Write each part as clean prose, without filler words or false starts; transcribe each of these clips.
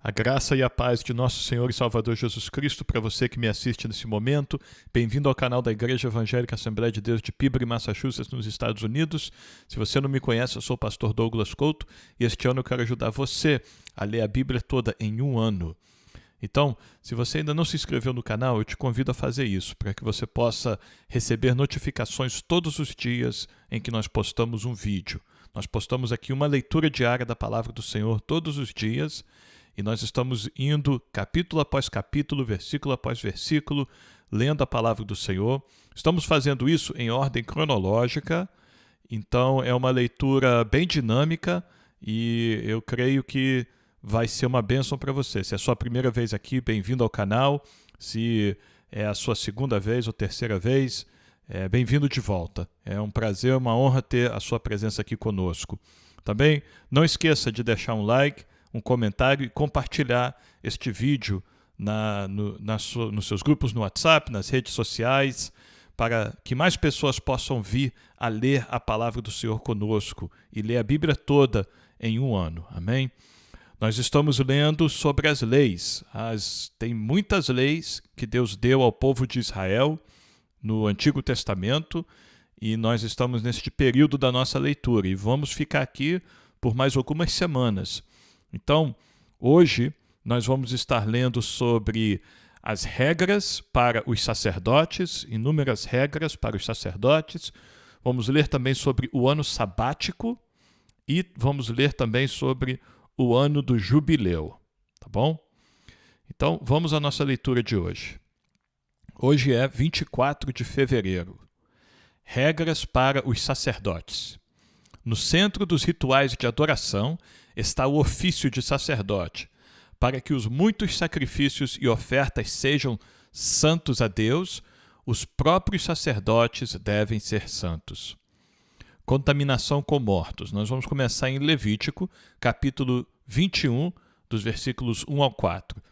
A graça e a paz de nosso Senhor e Salvador Jesus Cristo para você que me assiste nesse momento. Bem-vindo ao canal da Igreja Evangélica Assembleia de Deus de Peabody, Massachusetts, nos Estados Unidos. Se você não me conhece, eu sou o pastor Douglas Couto e este ano eu quero ajudar você a ler a Bíblia toda em um ano. Então, se você ainda não se inscreveu no canal, eu te convido a fazer isso, para que você possa receber notificações todos os dias em que nós postamos um vídeo. Nós postamos aqui uma leitura diária da Palavra do Senhor todos os dias, e nós estamos indo capítulo após capítulo, versículo após versículo, lendo a Palavra do Senhor. Estamos fazendo isso em ordem cronológica, então é uma leitura bem dinâmica e eu creio que vai ser uma bênção para você. Se é a sua primeira vez aqui, bem-vindo ao canal. Se é a sua segunda vez ou terceira vez, bem-vindo de volta. É um prazer, uma honra ter a sua presença aqui conosco. Também não esqueça de deixar um like, um comentário e compartilhar este vídeo nos seus grupos no WhatsApp, nas redes sociais, para que mais pessoas possam vir a ler a palavra do Senhor conosco e ler a Bíblia toda em um ano. Amém? Nós estamos lendo sobre as leis. Tem muitas leis que Deus deu ao povo de Israel no Antigo Testamento e nós estamos neste período da nossa leitura e vamos ficar aqui por mais algumas semanas. Então, hoje nós vamos estar lendo sobre as regras para os sacerdotes, inúmeras regras para os sacerdotes. Vamos ler também sobre o ano sabático e vamos ler também sobre o ano do jubileu, tá bom? Então, vamos à nossa leitura de hoje. Hoje é 24 de fevereiro. Regras para os sacerdotes. No centro dos rituais de adoração está o ofício de sacerdote, para que os muitos sacrifícios e ofertas sejam santos a Deus, os próprios sacerdotes devem ser santos. Contaminação com mortos. Nós vamos começar em Levítico, capítulo 21, dos versículos 1 ao 4.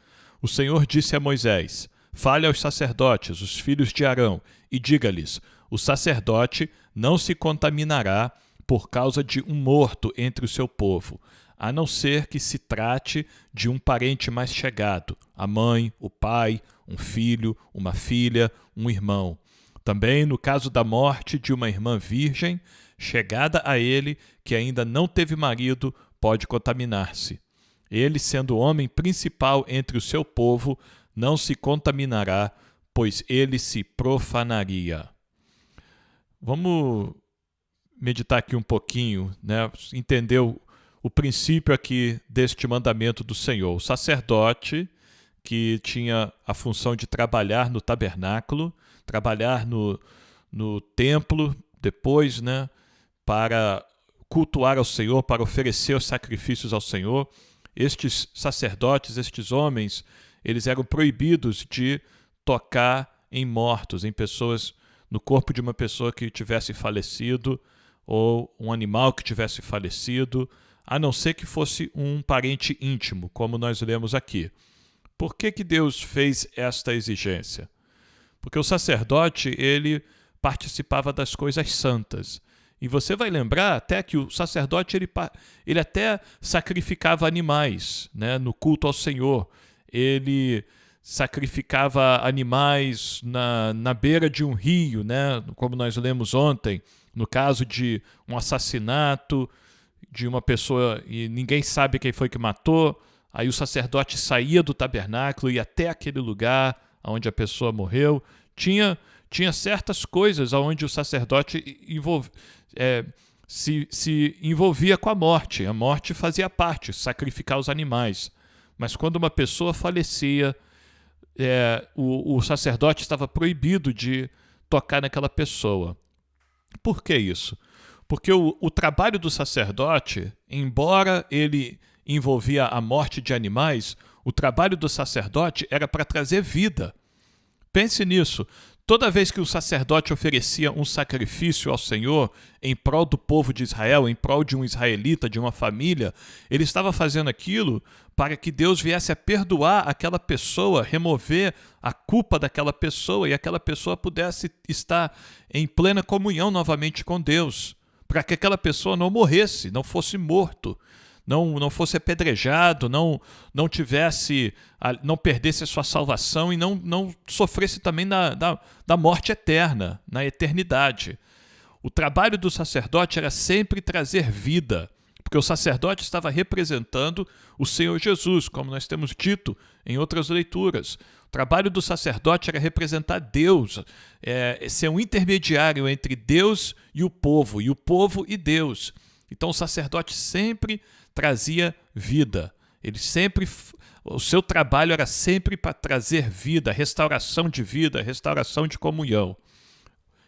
O Senhor disse a Moisés: fale aos sacerdotes, os filhos de Arão, e diga-lhes: o sacerdote não se contaminará por causa de um morto entre o seu povo, a não ser que se trate de um parente mais chegado, a mãe, o pai, um filho, uma filha, um irmão. Também no caso da morte de uma irmã virgem, chegada a ele, que ainda não teve marido, pode contaminar-se. Ele, sendo o homem principal entre o seu povo, não se contaminará, pois ele se profanaria. Vamos meditar aqui um pouquinho, né? Entender o princípio aqui deste mandamento do Senhor. O sacerdote, que tinha a função de trabalhar no tabernáculo, trabalhar no templo, depois, né, para cultuar ao Senhor, para oferecer os sacrifícios ao Senhor. Estes sacerdotes, estes homens, eles eram proibidos de tocar em mortos, em pessoas, no corpo de uma pessoa que tivesse falecido, ou um animal que tivesse falecido, a não ser que fosse um parente íntimo, como nós lemos aqui. Por que Deus fez esta exigência? Porque o sacerdote, ele participava das coisas santas. E você vai lembrar até que o sacerdote, ele até sacrificava animais, né, no culto ao Senhor. Ele sacrificava animais na beira de um rio, né, como nós lemos ontem, no caso de um assassinato de uma pessoa e ninguém sabe quem foi que matou, aí o sacerdote saía do tabernáculo e ia até aquele lugar onde a pessoa morreu. Tinha certas coisas onde o sacerdote se envolvia com a morte. A morte fazia parte, sacrificar os animais. Mas quando uma pessoa falecia, o sacerdote estava proibido de tocar naquela pessoa. Por que isso? Porque o trabalho do sacerdote, embora ele envolvia a morte de animais, o trabalho do sacerdote era para trazer vida. Pense nisso. Toda vez que o sacerdote oferecia um sacrifício ao Senhor em prol do povo de Israel, em prol de um israelita, de uma família, ele estava fazendo aquilo para que Deus viesse a perdoar aquela pessoa, remover a culpa daquela pessoa e aquela pessoa pudesse estar em plena comunhão novamente com Deus, para que aquela pessoa não morresse, não fosse morto. não fosse apedrejado, não perdesse a sua salvação e não sofresse também da morte eterna, na eternidade. O trabalho do sacerdote era sempre trazer vida, porque o sacerdote estava representando o Senhor Jesus, como nós temos dito em outras leituras. O trabalho do sacerdote era representar Deus, ser um intermediário entre Deus e o povo e Deus. Então o sacerdote sempre trazia vida. O seu trabalho era sempre para trazer vida, restauração de vida, restauração de comunhão.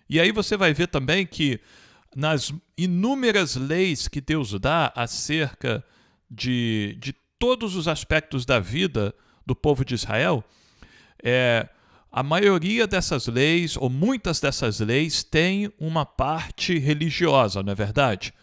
E aí você vai ver também que nas inúmeras leis que Deus dá acerca de todos os aspectos da vida do povo de Israel, a maioria dessas leis, ou muitas dessas leis, tem uma parte religiosa, não é verdade?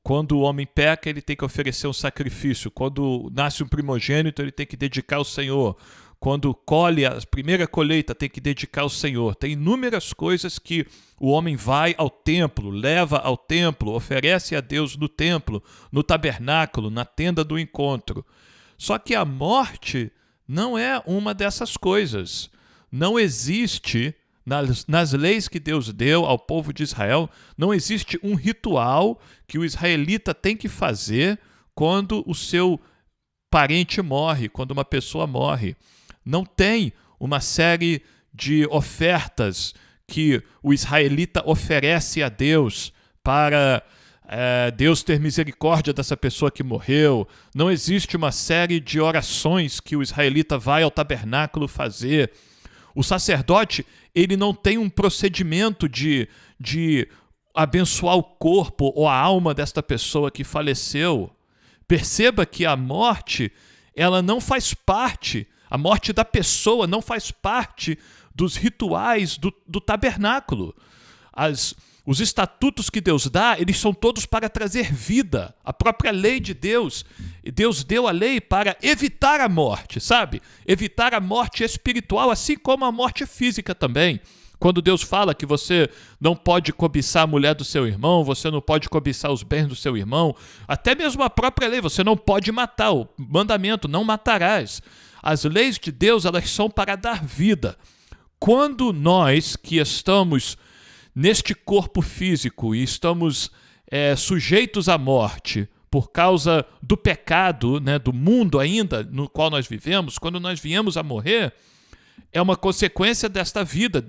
Quando o homem peca, ele tem que oferecer um sacrifício. Quando nasce um primogênito, ele tem que dedicar ao Senhor. Quando colhe a primeira colheita, tem que dedicar ao Senhor. Tem inúmeras coisas que o homem vai ao templo, leva ao templo, oferece a Deus no templo, no tabernáculo, na tenda do encontro. Só que a morte não é uma dessas coisas. Não existe, nas leis que Deus deu ao povo de Israel, não existe um ritual que o israelita tem que fazer quando o seu parente morre, quando uma pessoa morre. Não tem uma série de ofertas que o israelita oferece a Deus para Deus ter misericórdia dessa pessoa que morreu. Não existe uma série de orações que o israelita vai ao tabernáculo fazer. O sacerdote, ele não tem um procedimento de abençoar o corpo ou a alma desta pessoa que faleceu. Perceba que a morte, ela não faz parte, a morte da pessoa não faz parte dos rituais do tabernáculo. Os estatutos que Deus dá, eles são todos para trazer vida. A própria lei de Deus, Deus deu a lei para evitar a morte, sabe? Evitar a morte espiritual, assim como a morte física também. Quando Deus fala que você não pode cobiçar a mulher do seu irmão, você não pode cobiçar os bens do seu irmão, até mesmo a própria lei, você não pode matar, o mandamento, não matarás. As leis de Deus, elas são para dar vida. Quando nós que estamos neste corpo físico e estamos sujeitos à morte por causa do pecado, né, do mundo ainda no qual nós vivemos, quando nós viemos a morrer, é uma consequência desta vida,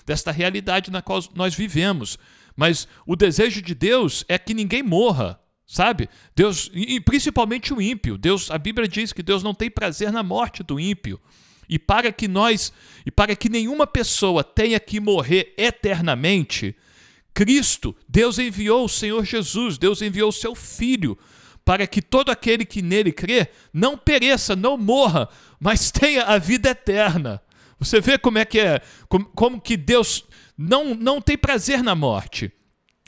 desta realidade na qual nós vivemos. Mas o desejo de Deus é que ninguém morra, sabe? Deus, e principalmente o ímpio. A Bíblia diz que Deus não tem prazer na morte do ímpio. E para que nenhuma pessoa tenha que morrer eternamente, Deus enviou o Senhor Jesus, Deus enviou o seu Filho, para que todo aquele que nele crê não pereça, não morra, mas tenha a vida eterna. Você vê como que Deus não tem prazer na morte.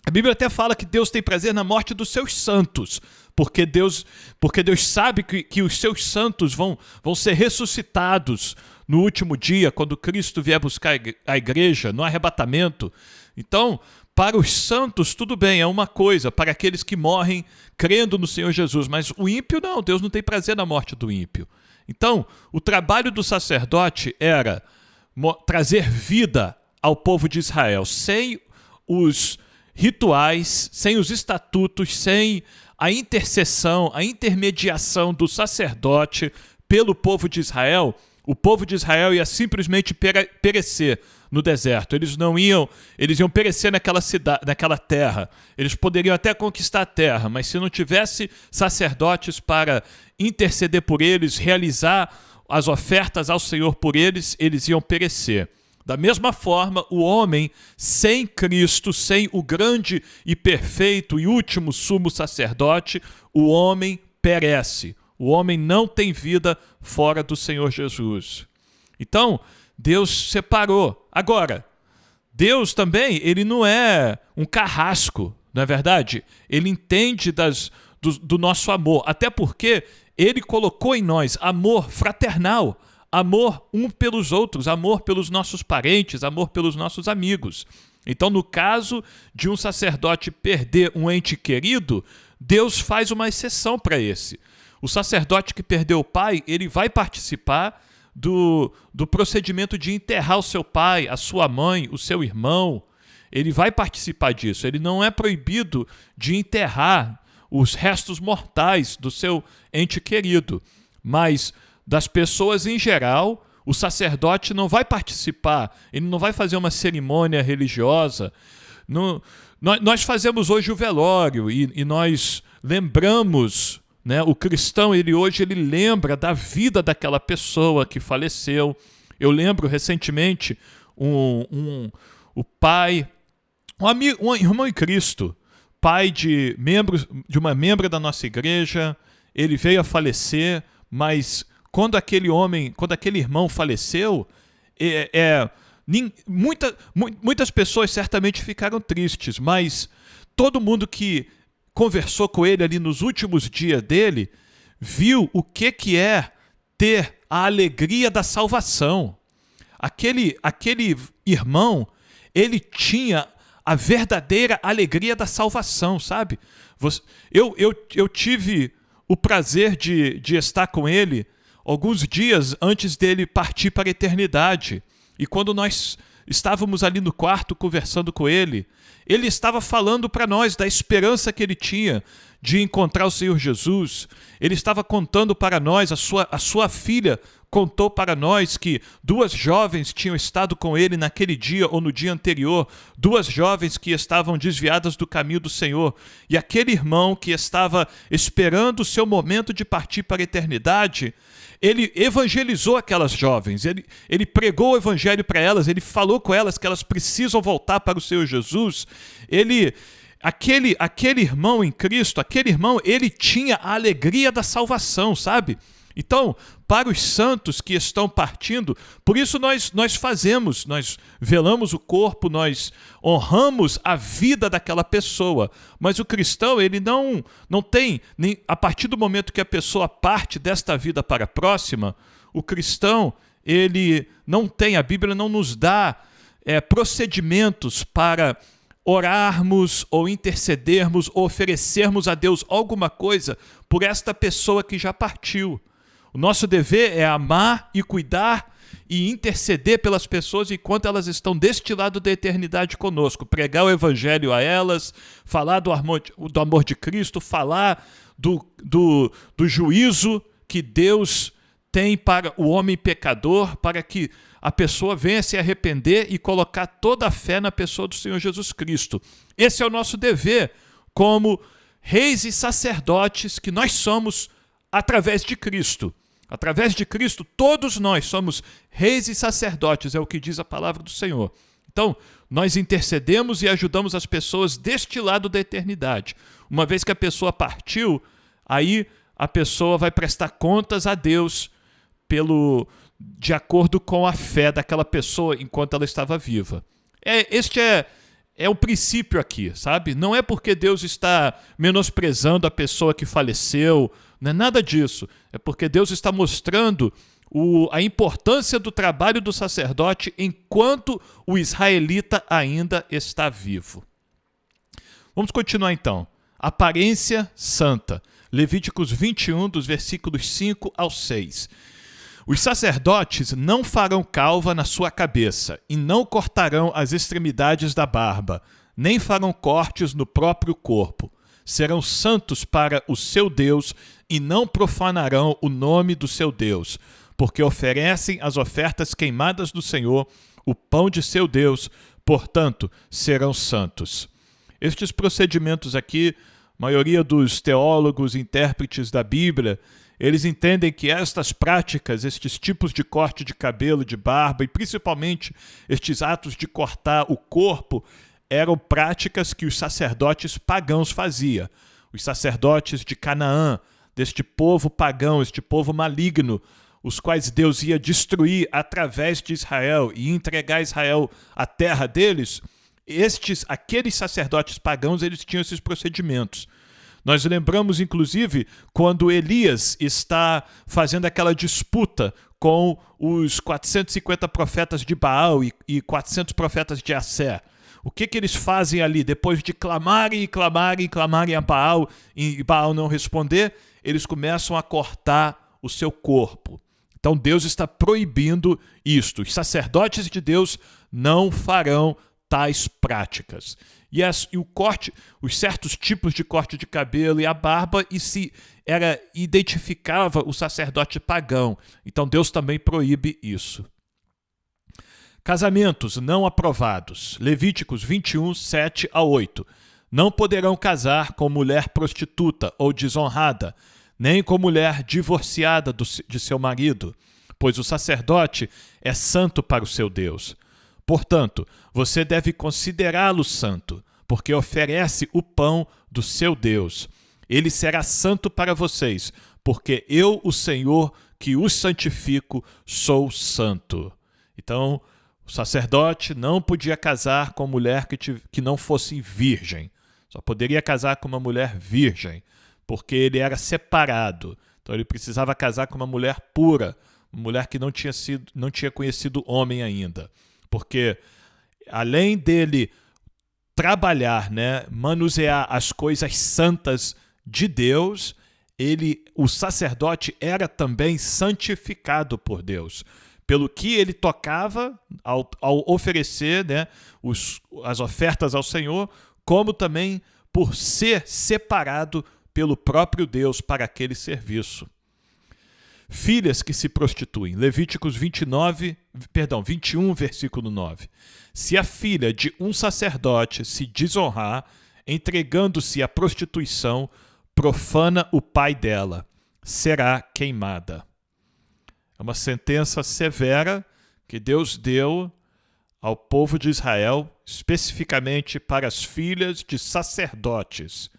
A Bíblia até fala que Deus tem prazer na morte dos seus santos, porque Deus sabe que os seus santos vão ser ressuscitados no último dia, quando Cristo vier buscar a igreja, no arrebatamento. Então, para os santos, tudo bem, é uma coisa, para aqueles que morrem crendo no Senhor Jesus, mas o ímpio não, Deus não tem prazer na morte do ímpio. Então, o trabalho do sacerdote era trazer vida ao povo de Israel, sem os rituais, sem os estatutos, sem a intercessão, a intermediação do sacerdote pelo povo de Israel. O povo de Israel ia simplesmente perecer no deserto. Eles iam perecer naquela terra. Eles poderiam até conquistar a terra, mas se não tivesse sacerdotes para interceder por eles, realizar as ofertas ao Senhor por eles, eles iam perecer. Da mesma forma, o homem sem Cristo, sem o grande e perfeito e último sumo sacerdote, o homem perece. O homem não tem vida fora do Senhor Jesus. Então, Deus separou. Agora, Deus também, ele não é um carrasco, não é verdade? Ele entende do nosso amor, até porque ele colocou em nós amor fraternal, amor um pelos outros, amor pelos nossos parentes, amor pelos nossos amigos. Então, no caso de um sacerdote perder um ente querido, Deus faz uma exceção para esse. O sacerdote que perdeu o pai, ele vai participar do procedimento de enterrar o seu pai, a sua mãe, o seu irmão. Ele vai participar disso. Ele não é proibido de enterrar os restos mortais do seu ente querido. Mas das pessoas em geral, o sacerdote não vai participar, ele não vai fazer uma cerimônia religiosa. Nós fazemos hoje o velório e nós lembramos, né? O cristão, hoje ele lembra da vida daquela pessoa que faleceu. Eu lembro recentemente o pai, um irmão em Cristo, pai de uma membra da nossa igreja, ele veio a falecer, mas quando aquele irmão faleceu, muitas pessoas certamente ficaram tristes, mas todo mundo que conversou com ele ali nos últimos dias dele, viu o que é ter a alegria da salvação. Aquele irmão, ele tinha a verdadeira alegria da salvação, sabe? Eu tive o prazer de estar com ele alguns dias antes dele partir para a eternidade. E quando nós estávamos ali no quarto conversando com ele, ele estava falando para nós da esperança que ele tinha de encontrar o Senhor Jesus. Ele estava contando para nós, a sua filha contou para nós que 2 jovens tinham estado com ele naquele dia ou no dia anterior, 2 jovens que estavam desviadas do caminho do Senhor. E aquele irmão que estava esperando o seu momento de partir para a eternidade, ele evangelizou aquelas jovens, ele pregou o evangelho para elas, ele falou com elas que elas precisam voltar para o Senhor Jesus. Aquele irmão em Cristo, ele tinha a alegria da salvação, sabe? Então, para os santos que estão partindo, por isso nós velamos o corpo, nós honramos a vida daquela pessoa. Mas o cristão, ele não tem, a partir do momento que a pessoa parte desta vida para a próxima, o cristão, ele não tem, a Bíblia não nos dá procedimentos para orarmos ou intercedermos ou oferecermos a Deus alguma coisa por esta pessoa que já partiu. O nosso dever é amar e cuidar e interceder pelas pessoas enquanto elas estão deste lado da eternidade conosco. Pregar o evangelho a elas, falar do amor de Cristo, falar do juízo que Deus tem para o homem pecador, para que a pessoa venha se arrepender e colocar toda a fé na pessoa do Senhor Jesus Cristo. Esse é o nosso dever como reis e sacerdotes que nós somos através de Cristo. Através de Cristo, todos nós somos reis e sacerdotes, é o que diz a palavra do Senhor. Então, nós intercedemos e ajudamos as pessoas deste lado da eternidade. Uma vez que a pessoa partiu, aí a pessoa vai prestar contas a Deus de acordo com a fé daquela pessoa enquanto ela estava viva. Este é o princípio aqui, sabe? Não é porque Deus está menosprezando a pessoa que faleceu, não é nada disso. É porque Deus está mostrando a importância do trabalho do sacerdote enquanto o israelita ainda está vivo. Vamos continuar então. Aparência santa. Levíticos 21, dos versículos 5 ao 6. Os sacerdotes não farão calva na sua cabeça, e não cortarão as extremidades da barba, nem farão cortes no próprio corpo. Serão santos para o seu Deus, e não profanarão o nome do seu Deus, porque oferecem as ofertas queimadas do Senhor, o pão de seu Deus, portanto, serão santos. Estes procedimentos aqui, a maioria dos teólogos, intérpretes da Bíblia, eles entendem que estas práticas, estes tipos de corte de cabelo, de barba, e principalmente estes atos de cortar o corpo, eram práticas que os sacerdotes pagãos faziam. Os sacerdotes de Canaã, deste povo pagão, este povo maligno, os quais Deus ia destruir através de Israel e entregar a Israel a terra deles, aqueles sacerdotes pagãos, eles tinham esses procedimentos. Nós lembramos, inclusive, quando Elias está fazendo aquela disputa com os 450 profetas de Baal e 400 profetas de Assé. O que eles fazem ali depois de clamarem e clamarem e clamarem a Baal e Baal não responder? Eles começam a cortar o seu corpo. Então Deus está proibindo isto. Os sacerdotes de Deus não farão tais práticas. E o corte, os certos tipos de corte de cabelo e a barba, identificava o sacerdote pagão. Então Deus também proíbe isso. Casamentos não aprovados. Levíticos 21, 7 a 8. Não poderão casar com mulher prostituta ou desonrada, nem com mulher divorciada de seu marido, pois o sacerdote é santo para o seu Deus. Portanto, você deve considerá-lo santo, porque oferece o pão do seu Deus. Ele será santo para vocês, porque eu, o Senhor, que os santifico, sou santo. Então, o sacerdote não podia casar com mulher que não fosse virgem. Só poderia casar com uma mulher virgem, porque ele era separado. Então ele precisava casar com uma mulher pura, uma mulher que não tinha conhecido homem ainda. Porque além dele trabalhar, né, manusear as coisas santas de Deus, o sacerdote era também santificado por Deus. Pelo que ele tocava ao oferecer, né, as ofertas ao Senhor, como também por ser separado pelo próprio Deus para aquele serviço. Filhas que se prostituem. Levíticos 21, versículo 9. Se a filha de um sacerdote se desonrar, entregando-se à prostituição, profana o pai dela, será queimada. É uma sentença severa que Deus deu ao povo de Israel, especificamente para as filhas de sacerdotes.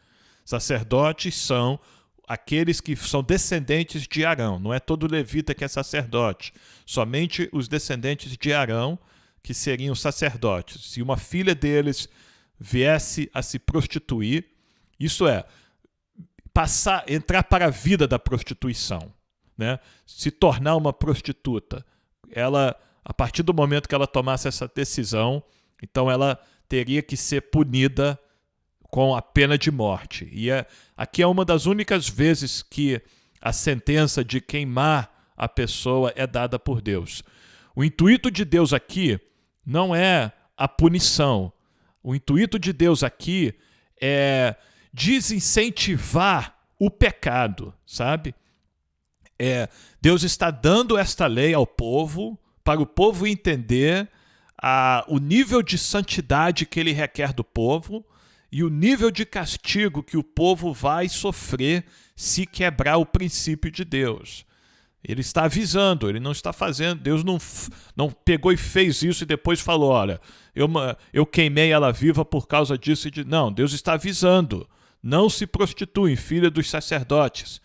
Sacerdotes são aqueles que são descendentes de Arão. Não é todo levita que é sacerdote. Somente os descendentes de Arão que seriam sacerdotes. Se uma filha deles viesse a se prostituir, isso é, entrar para a vida da prostituição, né? Se tornar uma prostituta. Ela, a partir do momento que ela tomasse essa decisão, então ela teria que ser punida com a pena de morte. E aqui é uma das únicas vezes que a sentença de queimar a pessoa é dada por Deus. O intuito de Deus aqui não é a punição. O intuito de Deus aqui é desincentivar o pecado, sabe? Deus está dando esta lei ao povo, para o povo entender o nível de santidade que ele requer do povo e o nível de castigo que o povo vai sofrer se quebrar o princípio de Deus. Ele está avisando, ele não está fazendo, Deus não pegou e fez isso e depois falou, olha, eu queimei ela viva por causa disso. Não, Deus está avisando, não se prostituem, filha dos sacerdotes,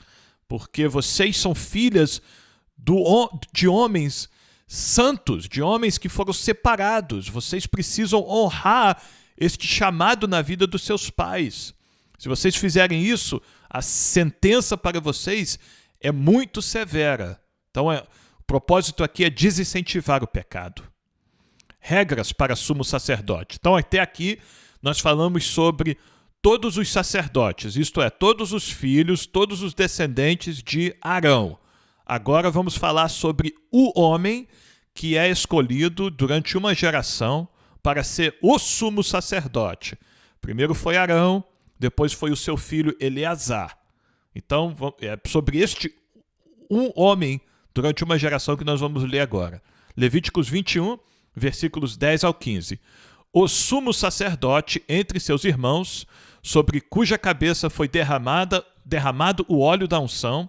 porque vocês são filhas de homens santos, de homens que foram separados. Vocês precisam honrar este chamado na vida dos seus pais. Se vocês fizerem isso, a sentença para vocês é muito severa. Então, o propósito aqui é desincentivar o pecado. Regras para sumo sacerdote. Então, até aqui, nós falamos sobre todos os sacerdotes, isto é, todos os filhos, todos os descendentes de Arão. Agora vamos falar sobre o homem que é escolhido durante uma geração para ser o sumo sacerdote. Primeiro foi Arão, depois foi o seu filho Eleazar. Então, é sobre este um homem durante uma geração que nós vamos ler agora. Levíticos 21, versículos 10 ao 15. O sumo sacerdote entre seus irmãos, sobre cuja cabeça foi derramado o óleo da unção,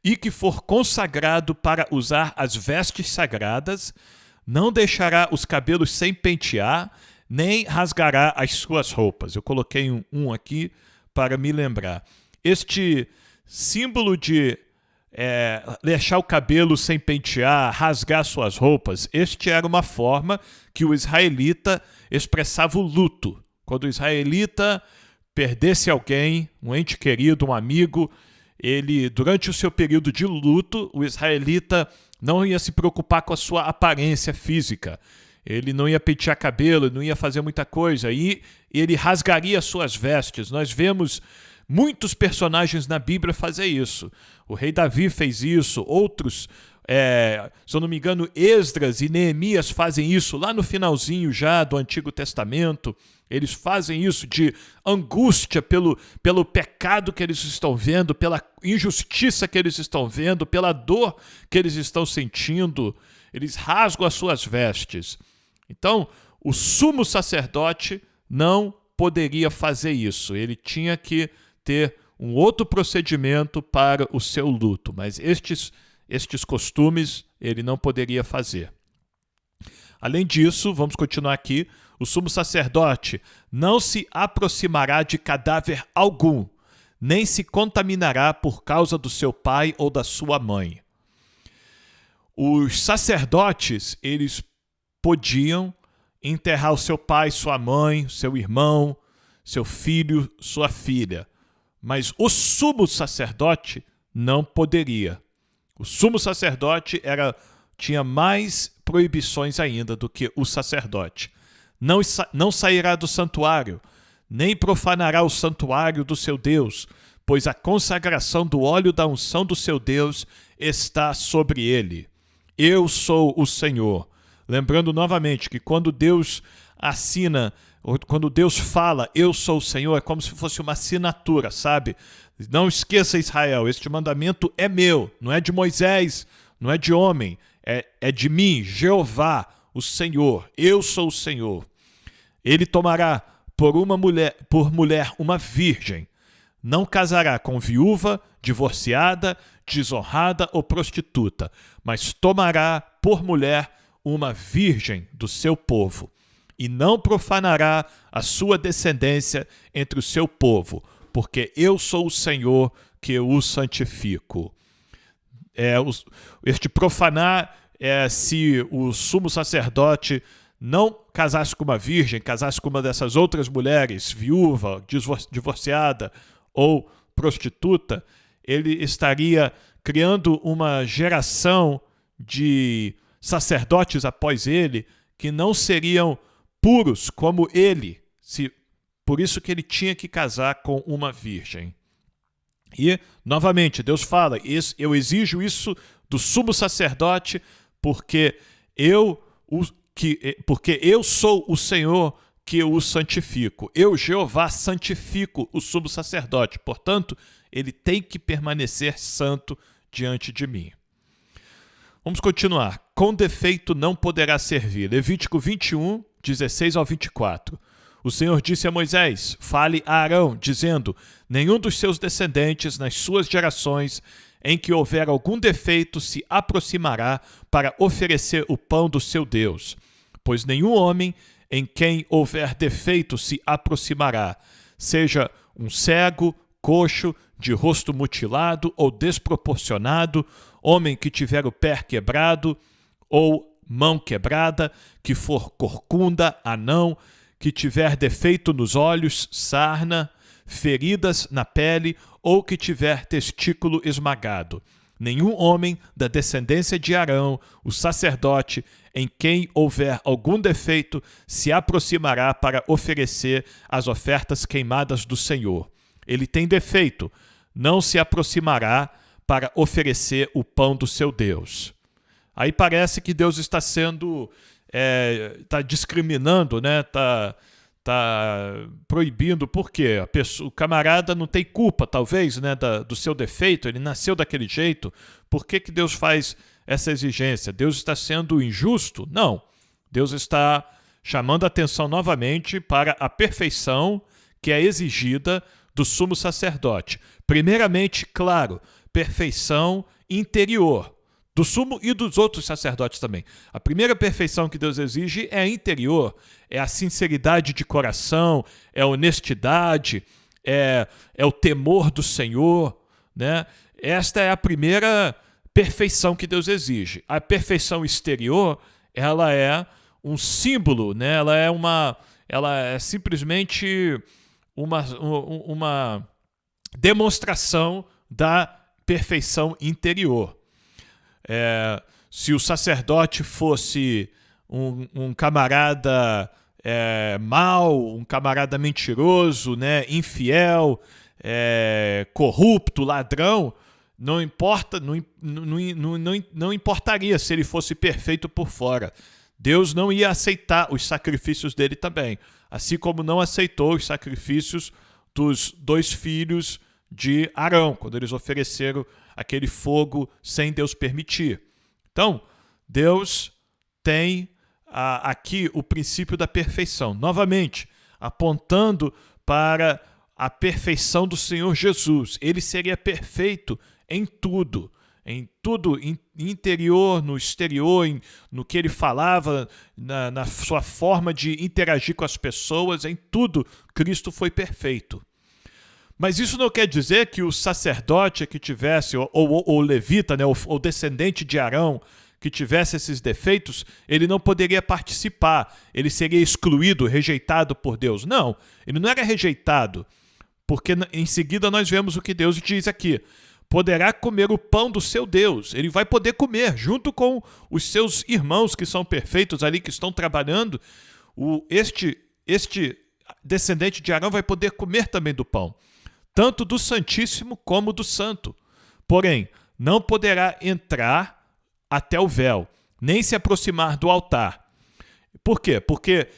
e que for consagrado para usar as vestes sagradas, não deixará os cabelos sem pentear, nem rasgará as suas roupas. Eu coloquei um aqui para me lembrar. Este símbolo de deixar o cabelo sem pentear, rasgar suas roupas, este era uma forma que o israelita expressava o luto. Quando o israelita perdesse alguém, um ente querido, um amigo, durante o seu período de luto, o israelita não ia se preocupar com a sua aparência física. ele não ia pentear cabelo, ele não ia fazer muita coisa, e ele rasgaria suas vestes. Nós vemos muitos personagens na Bíblia fazer isso. O rei Davi fez isso, outros, se eu não me engano, Esdras e Neemias fazem isso lá no finalzinho já do Antigo Testamento. Eles fazem isso de angústia pelo pecado que eles estão vendo, pela injustiça que eles estão vendo, pela dor que eles estão sentindo. Eles rasgam as suas vestes. Então, o sumo sacerdote não poderia fazer isso. Ele tinha que ter um outro procedimento para o seu luto, mas estes costumes ele não poderia fazer. Além disso, vamos continuar aqui, o sumo sacerdote não se aproximará de cadáver algum, nem se contaminará por causa do seu pai ou da sua mãe. Os sacerdotes, eles podiam enterrar o seu pai, sua mãe, seu irmão, seu filho, sua filha, mas o sumo sacerdote não poderia. O sumo sacerdote tinha mais proibições ainda do que o sacerdote. Não sairá do santuário, nem profanará o santuário do seu Deus, pois a consagração do óleo da unção do seu Deus está sobre ele. Eu sou o Senhor. Lembrando novamente que quando Deus assina, quando Deus fala, eu sou o Senhor, é como se fosse uma assinatura, sabe? Não esqueça, Israel, este mandamento é meu, não é de Moisés, não é de homem, é de mim, Jeová, o Senhor. Eu sou o Senhor. Ele tomará por mulher uma virgem. Não casará com viúva, divorciada, desonrada ou prostituta, mas tomará por mulher uma virgem do seu povo, e não profanará a sua descendência entre o seu povo, porque eu sou o Senhor que o santifico. Este profanar é se o sumo sacerdote não casasse com uma virgem, casasse com uma dessas outras mulheres, viúva, divorciada ou prostituta, ele estaria criando uma geração de sacerdotes após ele que não seriam puros como ele. Por isso que ele tinha que casar com uma virgem. E, novamente, Deus fala, eu exijo isso do sumo sacerdote porque eu sou o Senhor que o santifico. Eu, Jeová, santifico o sumo sacerdote. Portanto, ele tem que permanecer santo diante de mim. Vamos continuar. Com defeito não poderá servir. Levítico 21, 16 ao 24. O Senhor disse a Moisés, fale a Arão, dizendo, nenhum dos seus descendentes nas suas gerações em que houver algum defeito se aproximará para oferecer o pão do seu Deus. Pois nenhum homem em quem houver defeito se aproximará, seja um cego, coxo, de rosto mutilado ou desproporcionado, homem que tiver o pé quebrado ou mão quebrada, que for corcunda, anão, que tiver defeito nos olhos, sarna, feridas na pele ou que tiver testículo esmagado. Nenhum homem da descendência de Arão, o sacerdote, em quem houver algum defeito, se aproximará para oferecer as ofertas queimadas do Senhor. Ele tem defeito, não se aproximará para oferecer o pão do seu Deus. Aí parece que Deus está discriminando, né? Está proibindo, por quê? O camarada não tem culpa, talvez, né, do seu defeito, ele nasceu daquele jeito. Por que Deus faz essa exigência? Deus está sendo injusto? Não. Deus está chamando a atenção novamente para a perfeição que é exigida do sumo sacerdote. Primeiramente, claro, perfeição interior, do sumo e dos outros sacerdotes também. A primeira perfeição que Deus exige é a interior, é a sinceridade de coração, é a honestidade, é o temor do Senhor, né? Esta é a primeira perfeição que Deus exige. A perfeição exterior, ela é um símbolo, né? Ela é simplesmente uma demonstração da perfeição interior. Se o sacerdote fosse um camarada mau, um camarada mentiroso, né, infiel, corrupto, ladrão, não importaria se ele fosse perfeito por fora. Deus não ia aceitar os sacrifícios dele também, assim como não aceitou os sacrifícios dos 2 filhos de Arão, quando eles ofereceram aquele fogo sem Deus permitir. Então, Deus tem aqui o princípio da perfeição, novamente, apontando para a perfeição do Senhor Jesus. Ele seria perfeito em tudo, interior, no exterior, no que ele falava, na sua forma de interagir com as pessoas, em tudo, Cristo foi perfeito. Mas isso não quer dizer que o sacerdote que tivesse, ou o levita, né, ou descendente de Arão, que tivesse esses defeitos, ele não poderia participar, ele seria excluído, rejeitado por Deus. Não, ele não era rejeitado, porque em seguida nós vemos o que Deus diz aqui. Poderá comer o pão do seu Deus, ele vai poder comer, junto com os seus irmãos que são perfeitos ali, que estão trabalhando, este descendente de Arão vai poder comer também do pão, tanto do Santíssimo como do Santo. Porém, não poderá entrar até o véu, nem se aproximar do altar. Por quê? Porque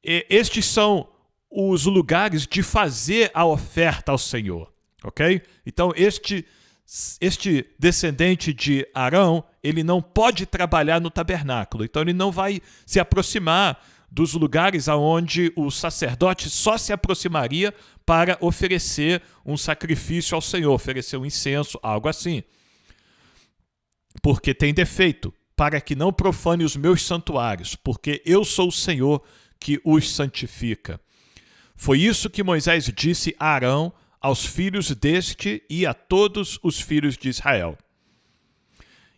estes são os lugares de fazer a oferta ao Senhor, ok? Então, este descendente de Arão, ele não pode trabalhar no tabernáculo, então ele não vai se aproximar dos lugares aonde o sacerdote só se aproximaria para oferecer um sacrifício ao Senhor, oferecer um incenso, algo assim. Porque tem defeito, para que não profane os meus santuários, porque eu sou o Senhor que os santifica. Foi isso que Moisés disse a Arão, aos filhos deste e a todos os filhos de Israel.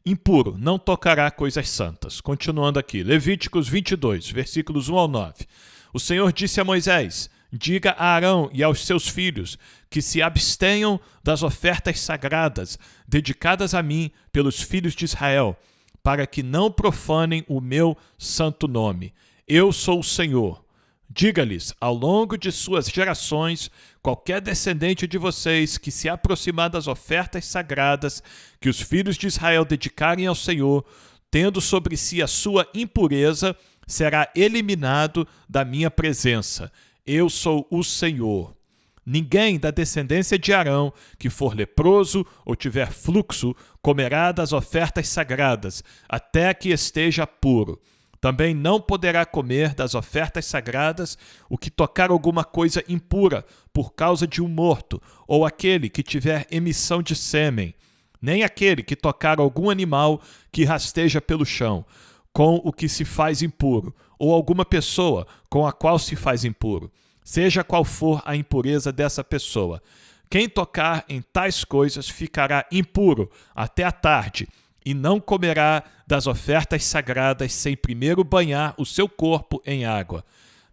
Impuro, não tocará coisas santas. Continuando aqui, Levíticos 22, versículos 1 ao 9. O Senhor disse a Moisés: diga a Arão e aos seus filhos que se abstenham das ofertas sagradas dedicadas a mim pelos filhos de Israel, para que não profanem o meu santo nome. Eu sou o Senhor. Diga-lhes, ao longo de suas gerações, qualquer descendente de vocês que se aproximar das ofertas sagradas que os filhos de Israel dedicarem ao Senhor, tendo sobre si a sua impureza, será eliminado da minha presença. Eu sou o Senhor. Ninguém da descendência de Arão que for leproso ou tiver fluxo comerá das ofertas sagradas, até que esteja puro. Também não poderá comer das ofertas sagradas o que tocar alguma coisa impura por causa de um morto, ou aquele que tiver emissão de sêmen, nem aquele que tocar algum animal que rasteja pelo chão, com o que se faz impuro, ou alguma pessoa com a qual se faz impuro, seja qual for a impureza dessa pessoa. Quem tocar em tais coisas ficará impuro até a tarde, e não comerá das ofertas sagradas sem primeiro banhar o seu corpo em água.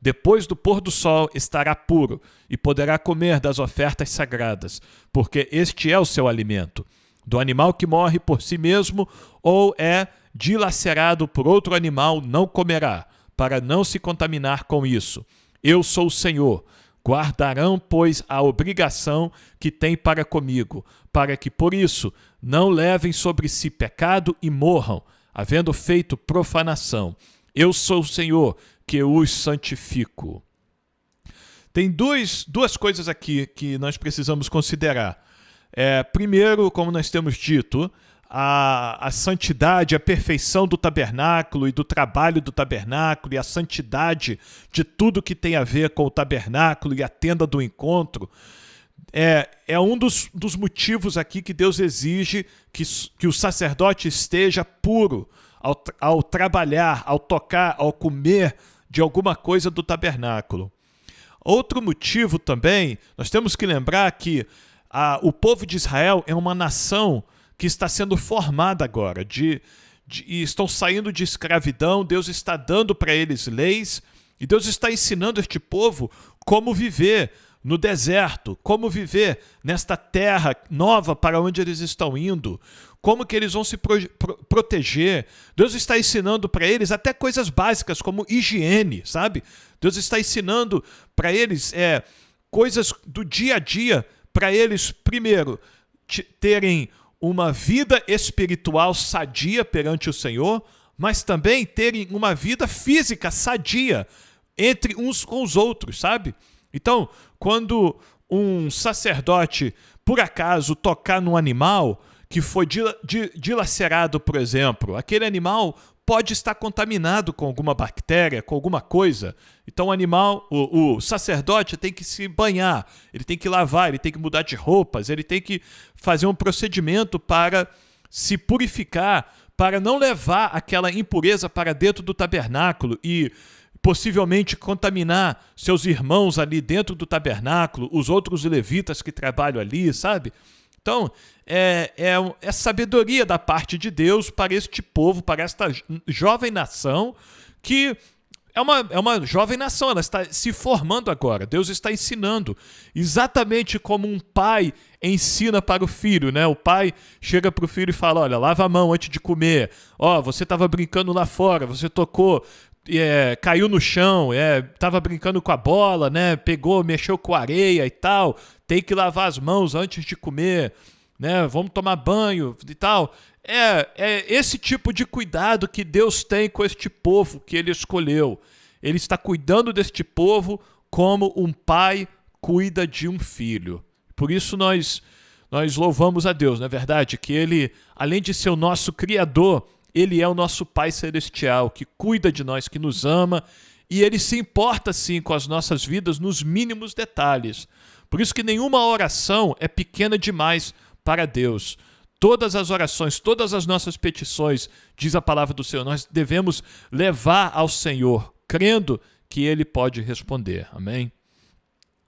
Depois do pôr do sol estará puro e poderá comer das ofertas sagradas, porque este é o seu alimento. Do animal que morre por si mesmo ou é dilacerado por outro animal não comerá, para não se contaminar com isso. Eu sou o Senhor. Guardarão, pois, a obrigação que têm para comigo, para que, por isso, não levem sobre si pecado e morram, havendo feito profanação. Eu sou o Senhor, que os santifico. Tem duas coisas aqui que nós precisamos considerar. Primeiro, como nós temos dito, a santidade, a perfeição do tabernáculo e do trabalho do tabernáculo e a santidade de tudo que tem a ver com o tabernáculo e a tenda do encontro é um dos motivos aqui que Deus exige que o sacerdote esteja puro ao trabalhar, ao tocar, ao comer de alguma coisa do tabernáculo. Outro motivo também, nós temos que lembrar que o povo de Israel é uma nação que está sendo formada agora, e estão saindo de escravidão, Deus está dando para eles leis, e Deus está ensinando este povo como viver, no deserto, como viver nesta terra nova para onde eles estão indo, como que eles vão se proteger. Deus está ensinando para eles até coisas básicas como higiene, sabe? Deus está ensinando para eles coisas do dia a dia, para eles, primeiro, terem uma vida espiritual sadia perante o Senhor, mas também terem uma vida física sadia entre uns com os outros, sabe? Então, quando um sacerdote, por acaso, tocar num animal que foi dilacerado, por exemplo, aquele animal pode estar contaminado com alguma bactéria, com alguma coisa. Então o sacerdote tem que se banhar, ele tem que lavar, ele tem que mudar de roupas, ele tem que fazer um procedimento para se purificar, para não levar aquela impureza para dentro do tabernáculo e possivelmente contaminar seus irmãos ali dentro do tabernáculo, os outros levitas que trabalham ali, sabe? Então, é sabedoria da parte de Deus para este povo, para esta jovem nação, que é uma jovem nação, ela está se formando agora. Deus está ensinando, exatamente como um pai ensina para o filho, né? O pai chega para o filho e fala, olha, lava a mão antes de comer. Ó, você estava brincando lá fora, você tocou, caiu no chão, estava brincando com a bola, né? Pegou, mexeu com a areia e tal. Tem que lavar as mãos antes de comer, né? Vamos tomar banho e tal. É esse tipo de cuidado que Deus tem com este povo que Ele escolheu. Ele está cuidando deste povo como um pai cuida de um filho. Por isso nós louvamos a Deus, não é verdade? Que Ele, além de ser o nosso Criador, Ele é o nosso Pai Celestial, que cuida de nós, que nos ama, e Ele se importa, sim, com as nossas vidas nos mínimos detalhes. Por isso que nenhuma oração é pequena demais para Deus. Todas as orações, todas as nossas petições, diz a palavra do Senhor, nós devemos levar ao Senhor, crendo que Ele pode responder. Amém?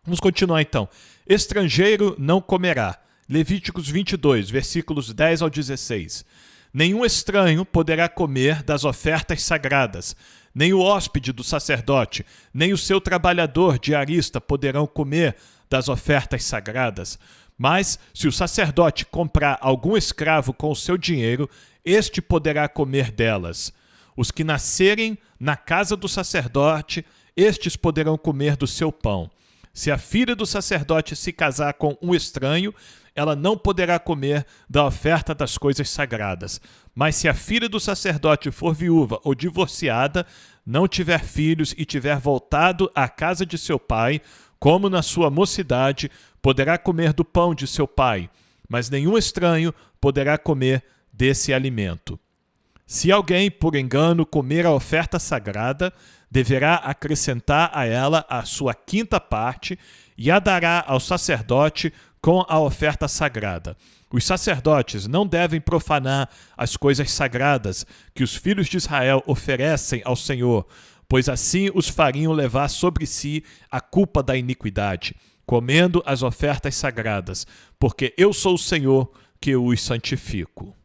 Vamos continuar então. Estrangeiro não comerá. Levíticos 22, versículos 10 ao 16. Nenhum estranho poderá comer das ofertas sagradas, nem o hóspede do sacerdote, nem o seu trabalhador diarista poderão comer das ofertas sagradas. Mas, se o sacerdote comprar algum escravo com o seu dinheiro, este poderá comer delas. Os que nascerem na casa do sacerdote, estes poderão comer do seu pão. Se a filha do sacerdote se casar com um estranho, ela não poderá comer da oferta das coisas sagradas. Mas se a filha do sacerdote for viúva ou divorciada, não tiver filhos e tiver voltado à casa de seu pai, como na sua mocidade, poderá comer do pão de seu pai, mas nenhum estranho poderá comer desse alimento. Se alguém, por engano, comer a oferta sagrada, deverá acrescentar a ela a sua quinta parte e a dará ao sacerdote com a oferta sagrada. Os sacerdotes não devem profanar as coisas sagradas que os filhos de Israel oferecem ao Senhor, pois assim os fariam levar sobre si a culpa da iniquidade, comendo as ofertas sagradas, porque eu sou o Senhor que os santifico.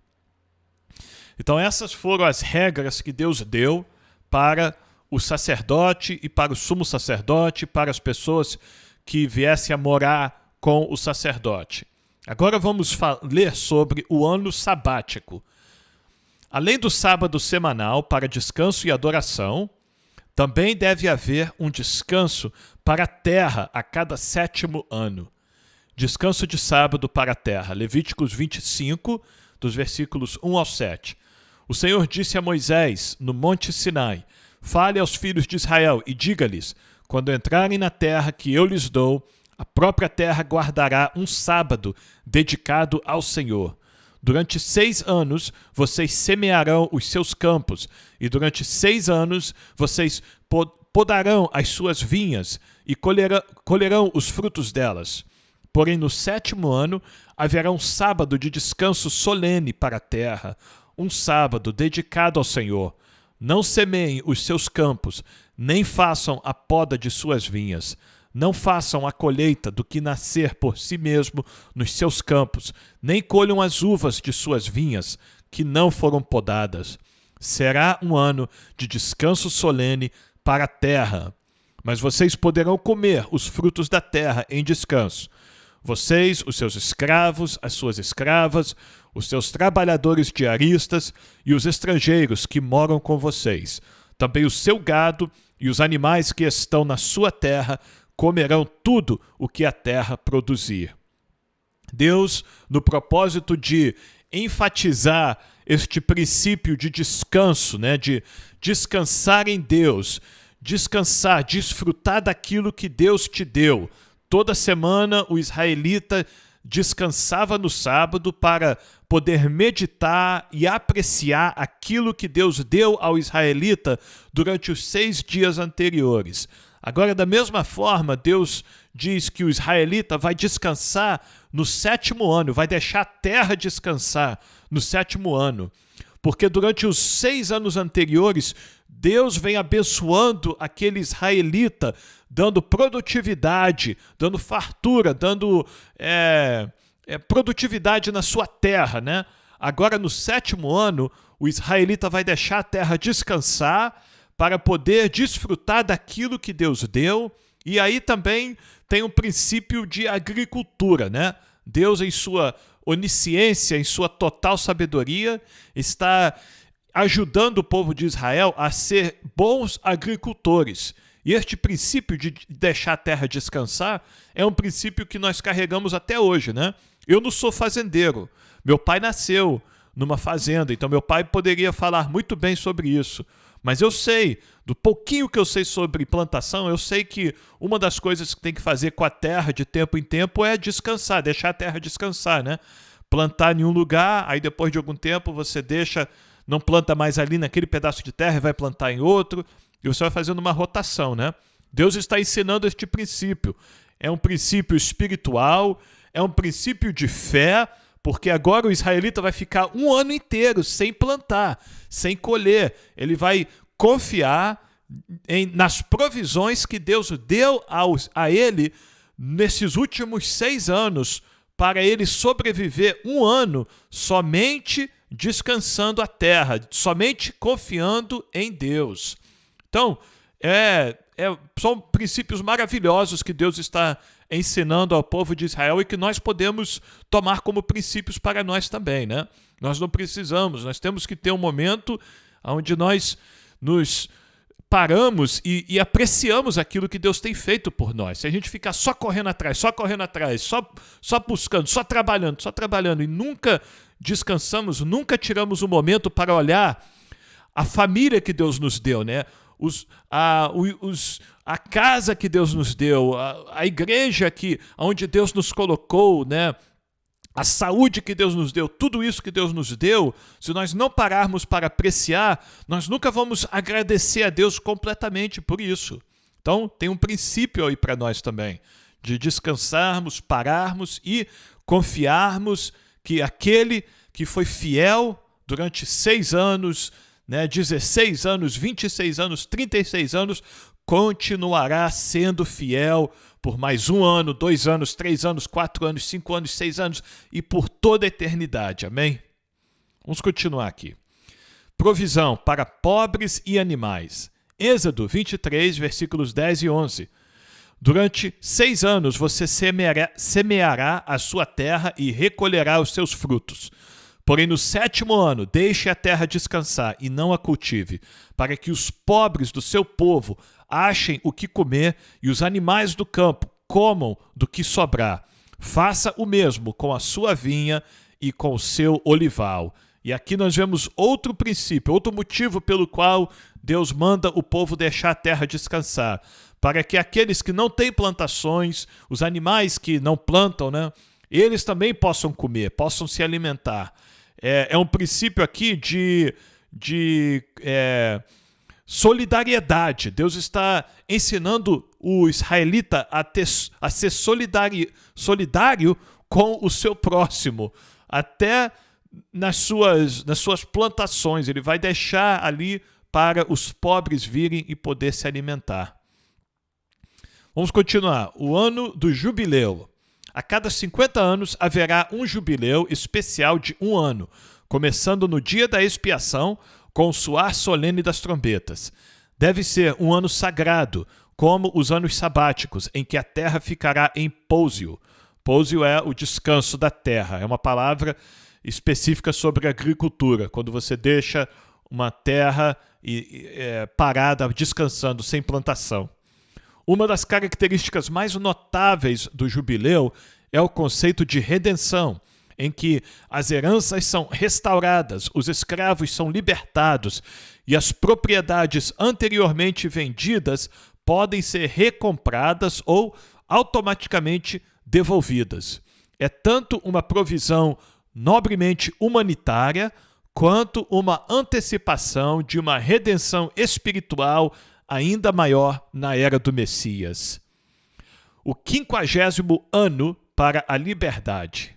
Então essas foram as regras que Deus deu para o sacerdote e para o sumo sacerdote, para as pessoas que viessem a morar com o sacerdote. Agora vamos ler sobre o ano sabático. Além do sábado semanal para descanso e adoração, também deve haver um descanso para a terra a cada 7º ano. Descanso de sábado para a terra. Levíticos 25, dos versículos 1 ao 7. O Senhor disse a Moisés, no monte Sinai, fale aos filhos de Israel e diga-lhes, quando entrarem na terra que eu lhes dou, a própria terra guardará um sábado dedicado ao Senhor. Durante 6 anos vocês semearão os seus campos, e durante 6 anos vocês podarão as suas vinhas e colherão os frutos delas. Porém, no 7º ano haverá um sábado de descanso solene para a terra, um sábado dedicado ao Senhor. Não semeiem os seus campos, nem façam a poda de suas vinhas. Não façam a colheita do que nascer por si mesmo nos seus campos, nem colham as uvas de suas vinhas, que não foram podadas. Será um ano de descanso solene para a terra. mas vocês poderão comer os frutos da terra em descanso. Vocês, os seus escravos, as suas escravas, os seus trabalhadores diaristas e os estrangeiros que moram com vocês. Também o seu gado e os animais que estão na sua terra comerão tudo o que a terra produzir. Deus, no propósito de enfatizar este princípio de descanso, né, de descansar em Deus, descansar, desfrutar daquilo que Deus te deu. Toda semana o israelita descansava no sábado para poder meditar e apreciar aquilo que Deus deu ao israelita durante os 6 dias anteriores. Agora, da mesma forma, Deus diz que o israelita vai descansar no 7º ano, vai deixar a terra descansar no 7º ano. Porque durante os 6 anos anteriores, Deus vem abençoando aquele israelita, dando produtividade, dando fartura, dando produtividade na sua terra, né? Agora, no 7º ano, o israelita vai deixar a terra descansar para poder desfrutar daquilo que Deus deu. E aí também tem um princípio de agricultura, né? Deus, em sua onisciência, em sua total sabedoria, está ajudando o povo de Israel a ser bons agricultores. E este princípio de deixar a terra descansar é um princípio que nós carregamos até hoje, né? Eu não sou fazendeiro. Meu pai nasceu numa fazenda, então meu pai poderia falar muito bem sobre isso. Mas eu sei, do pouquinho que eu sei sobre plantação, eu sei que uma das coisas que tem que fazer com a terra de tempo em tempo é descansar, deixar a terra descansar, né? Plantar em um lugar, aí depois de algum tempo você deixa, não planta mais ali naquele pedaço de terra e vai plantar em outro, e você vai fazendo uma rotação, né? Deus está ensinando este princípio. É um princípio espiritual, é um princípio de fé, porque agora o israelita vai ficar um ano inteiro sem plantar, sem colher. Ele vai confiar nas provisões que Deus deu a ele nesses últimos 6 anos, para ele sobreviver um ano somente descansando a terra, somente confiando em Deus. Então, são princípios maravilhosos que Deus está ensinando ao povo de Israel e que nós podemos tomar como princípios para nós também, né? Nós não precisamos, nós temos que ter um momento onde nós nos paramos e apreciamos aquilo que Deus tem feito por nós. Se a gente ficar só correndo atrás, só buscando, só trabalhando e nunca descansamos, nunca tiramos um momento para olhar a família que Deus nos deu, né? A casa que Deus nos deu, a igreja onde Deus nos colocou, né? A saúde que Deus nos deu, tudo isso que Deus nos deu, se nós não pararmos para apreciar, nós nunca vamos agradecer a Deus completamente por isso. Então, tem um princípio aí para nós também, de descansarmos, pararmos e confiarmos que aquele que foi fiel durante 6 anos, né, 16 anos, 26 anos, 36 anos, continuará sendo fiel por mais 1 ano, 2 anos, 3 anos, 4 anos, 5 anos, 6 anos e por toda a eternidade. Amém? Vamos continuar aqui. Provisão para pobres e animais. Êxodo 23, versículos 10 e 11. Durante 6 anos você semeará a sua terra e recolherá os seus frutos. Porém, no 7º ano, deixe a terra descansar e não a cultive, para que os pobres do seu povo achem o que comer e os animais do campo comam do que sobrar. Faça o mesmo com a sua vinha e com o seu olival. E aqui nós vemos outro princípio, outro motivo pelo qual Deus manda o povo deixar a terra descansar, para que aqueles que não têm plantações, os animais que não plantam, né, eles também possam comer, possam se alimentar. É um princípio aqui de solidariedade. Deus está ensinando o israelita a ser solidário com o seu próximo, até nas suas plantações. Ele vai deixar ali para os pobres virem e poder se alimentar. Vamos continuar. O ano do jubileu. A cada 50 anos haverá um jubileu especial de 1 ano, começando no dia da expiação, com o soar solene das trombetas. Deve ser um ano sagrado, como os anos sabáticos, em que a terra ficará em pousio. Pousio é o descanso da terra, é uma palavra específica sobre agricultura, quando você deixa uma terra parada, descansando, sem plantação. Uma das características mais notáveis do jubileu é o conceito de redenção, em que as heranças são restauradas, os escravos são libertados e as propriedades anteriormente vendidas podem ser recompradas ou automaticamente devolvidas. É tanto uma provisão nobremente humanitária quanto uma antecipação de uma redenção espiritual ainda maior na era do Messias. O 50º ano para a liberdade.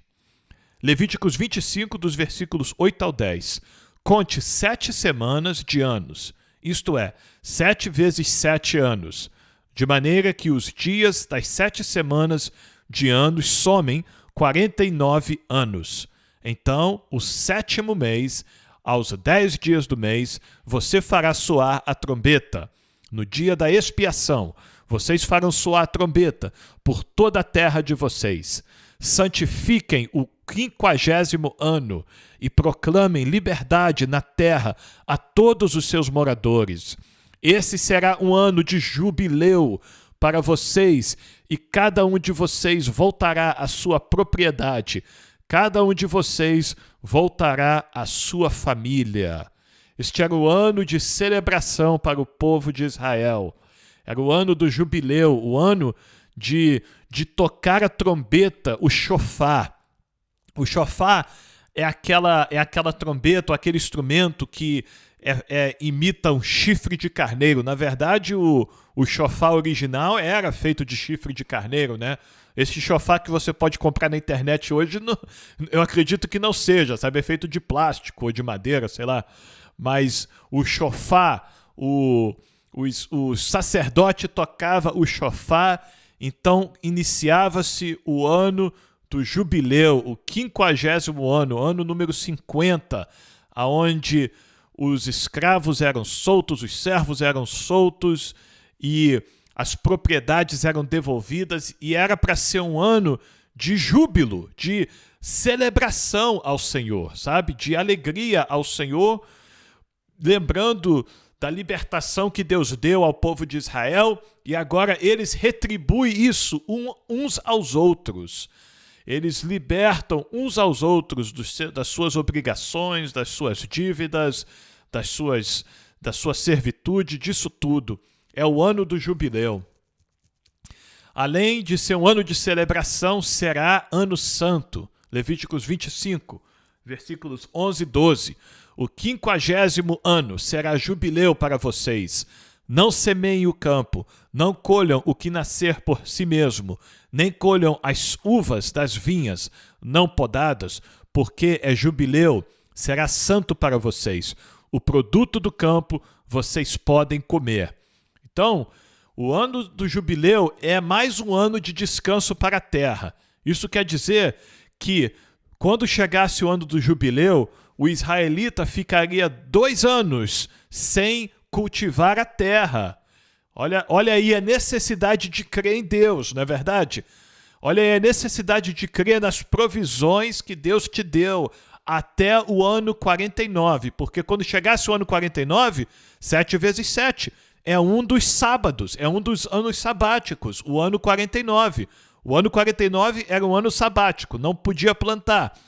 Levíticos 25, dos versículos 8 ao 10. Conte 7 semanas de anos, isto é, 7 vezes 7 anos, de maneira que os dias das 7 semanas de anos somem 49 anos. Então, o 7º mês, aos 10 dias do mês, você fará soar a trombeta. No dia da expiação, vocês farão soar a trombeta por toda a terra de vocês. Santifiquem o 50º ano e proclamem liberdade na terra a todos os seus moradores. Esse será um ano de jubileu para vocês e cada um de vocês voltará à sua propriedade. Cada um de vocês voltará à sua família. Este era o ano de celebração para o povo de Israel. Era o ano do jubileu, o ano de tocar a trombeta, o shofar. O shofar é aquela trombeta, aquele instrumento que imita um chifre de carneiro. Na verdade, o shofar original era feito de chifre de carneiro, né? Esse shofar que você pode comprar na internet hoje, eu acredito que não seja, sabe? É feito de plástico ou de madeira, sei lá. Mas o shofar, o sacerdote tocava o shofar, então iniciava-se o ano do jubileu, o 50º ano, ano número 50, aonde os escravos eram soltos, os servos eram soltos e as propriedades eram devolvidas, e era para ser um ano de júbilo, de celebração ao Senhor, sabe? De alegria ao Senhor, lembrando da libertação que Deus deu ao povo de Israel, e agora eles retribuem isso uns aos outros. Eles libertam uns aos outros das suas obrigações, das suas dívidas, da sua servitude, disso tudo. É o ano do jubileu. Além de ser um ano de celebração, será ano santo. Levíticos 25, versículos 11 e 12. O 50º ano será jubileu para vocês. Não semeiem o campo, não colham o que nascer por si mesmo, nem colham as uvas das vinhas não podadas, porque é jubileu, será santo para vocês. O produto do campo vocês podem comer. Então, o ano do jubileu é mais um ano de descanso para a terra. Isso quer dizer que, quando chegasse o ano do jubileu, o israelita ficaria 2 anos sem cultivar a terra. Olha aí a necessidade de crer em Deus, não é verdade? Olha aí a necessidade de crer nas provisões que Deus te deu até o ano 49, porque quando chegasse o ano 49, 7 vezes 7, é um dos sábados, é um dos anos sabáticos, o ano 49. O ano 49 era um ano sabático, não podia plantar.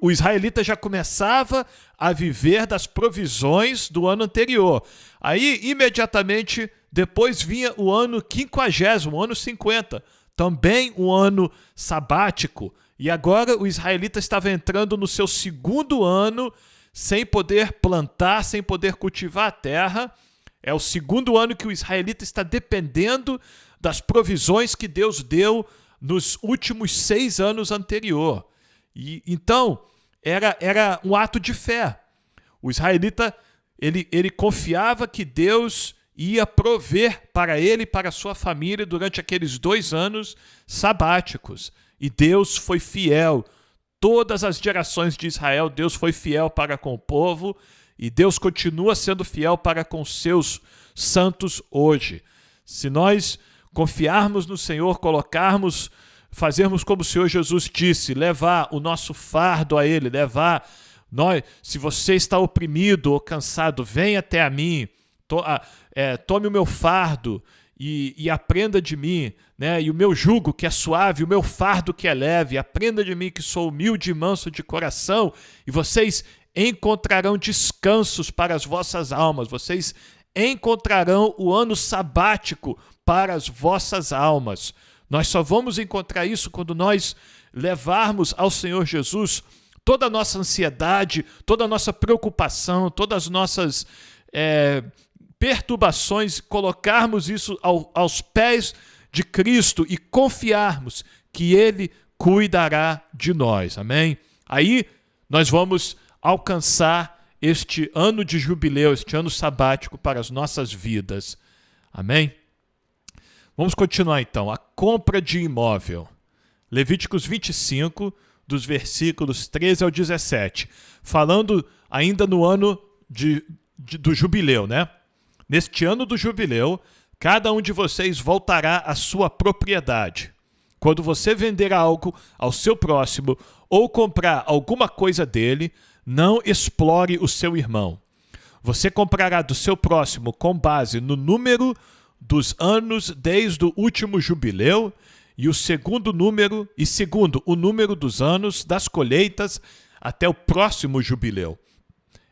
O israelita já começava a viver das provisões do ano anterior. Aí, imediatamente, depois vinha o ano 50º, o ano 50, também um ano sabático. E agora o israelita estava entrando no seu 2º ano, sem poder plantar, sem poder cultivar a terra. É o 2º ano que o israelita está dependendo das provisões que Deus deu nos últimos 6 anos anterior. E então, era um ato de fé. O israelita, ele confiava que Deus ia prover para ele e para a sua família durante aqueles 2 anos sabáticos. E Deus foi fiel. Todas as gerações de Israel, Deus foi fiel para com o povo, E Deus continua sendo fiel para com seus santos hoje. Se nós confiarmos no Senhor, fazermos como o Senhor Jesus disse, levar o nosso fardo a Ele, se você está oprimido ou cansado, venha até a mim, tome o meu fardo e aprenda de mim, né? E o meu jugo que é suave, o meu fardo que é leve, aprenda de mim que sou humilde e manso de coração, e vocês encontrarão descansos para as vossas almas, vocês encontrarão o ano sabático para as vossas almas. Nós só vamos encontrar isso quando nós levarmos ao Senhor Jesus toda a nossa ansiedade, toda a nossa preocupação, todas as nossas perturbações, colocarmos isso aos pés de Cristo e confiarmos que Ele cuidará de nós, amém? Aí nós vamos alcançar este ano de jubileu, este ano sabático para as nossas vidas, amém? Vamos continuar então, a compra de imóvel. Levíticos 25, dos versículos 13 ao 17, falando ainda no ano do jubileu, né? Neste ano do jubileu, cada um de vocês voltará à sua propriedade. Quando você vender algo ao seu próximo ou comprar alguma coisa dele, não explore o seu irmão. Você comprará do seu próximo com base no número dos anos desde o último jubileu e segundo o número dos anos das colheitas até o próximo jubileu.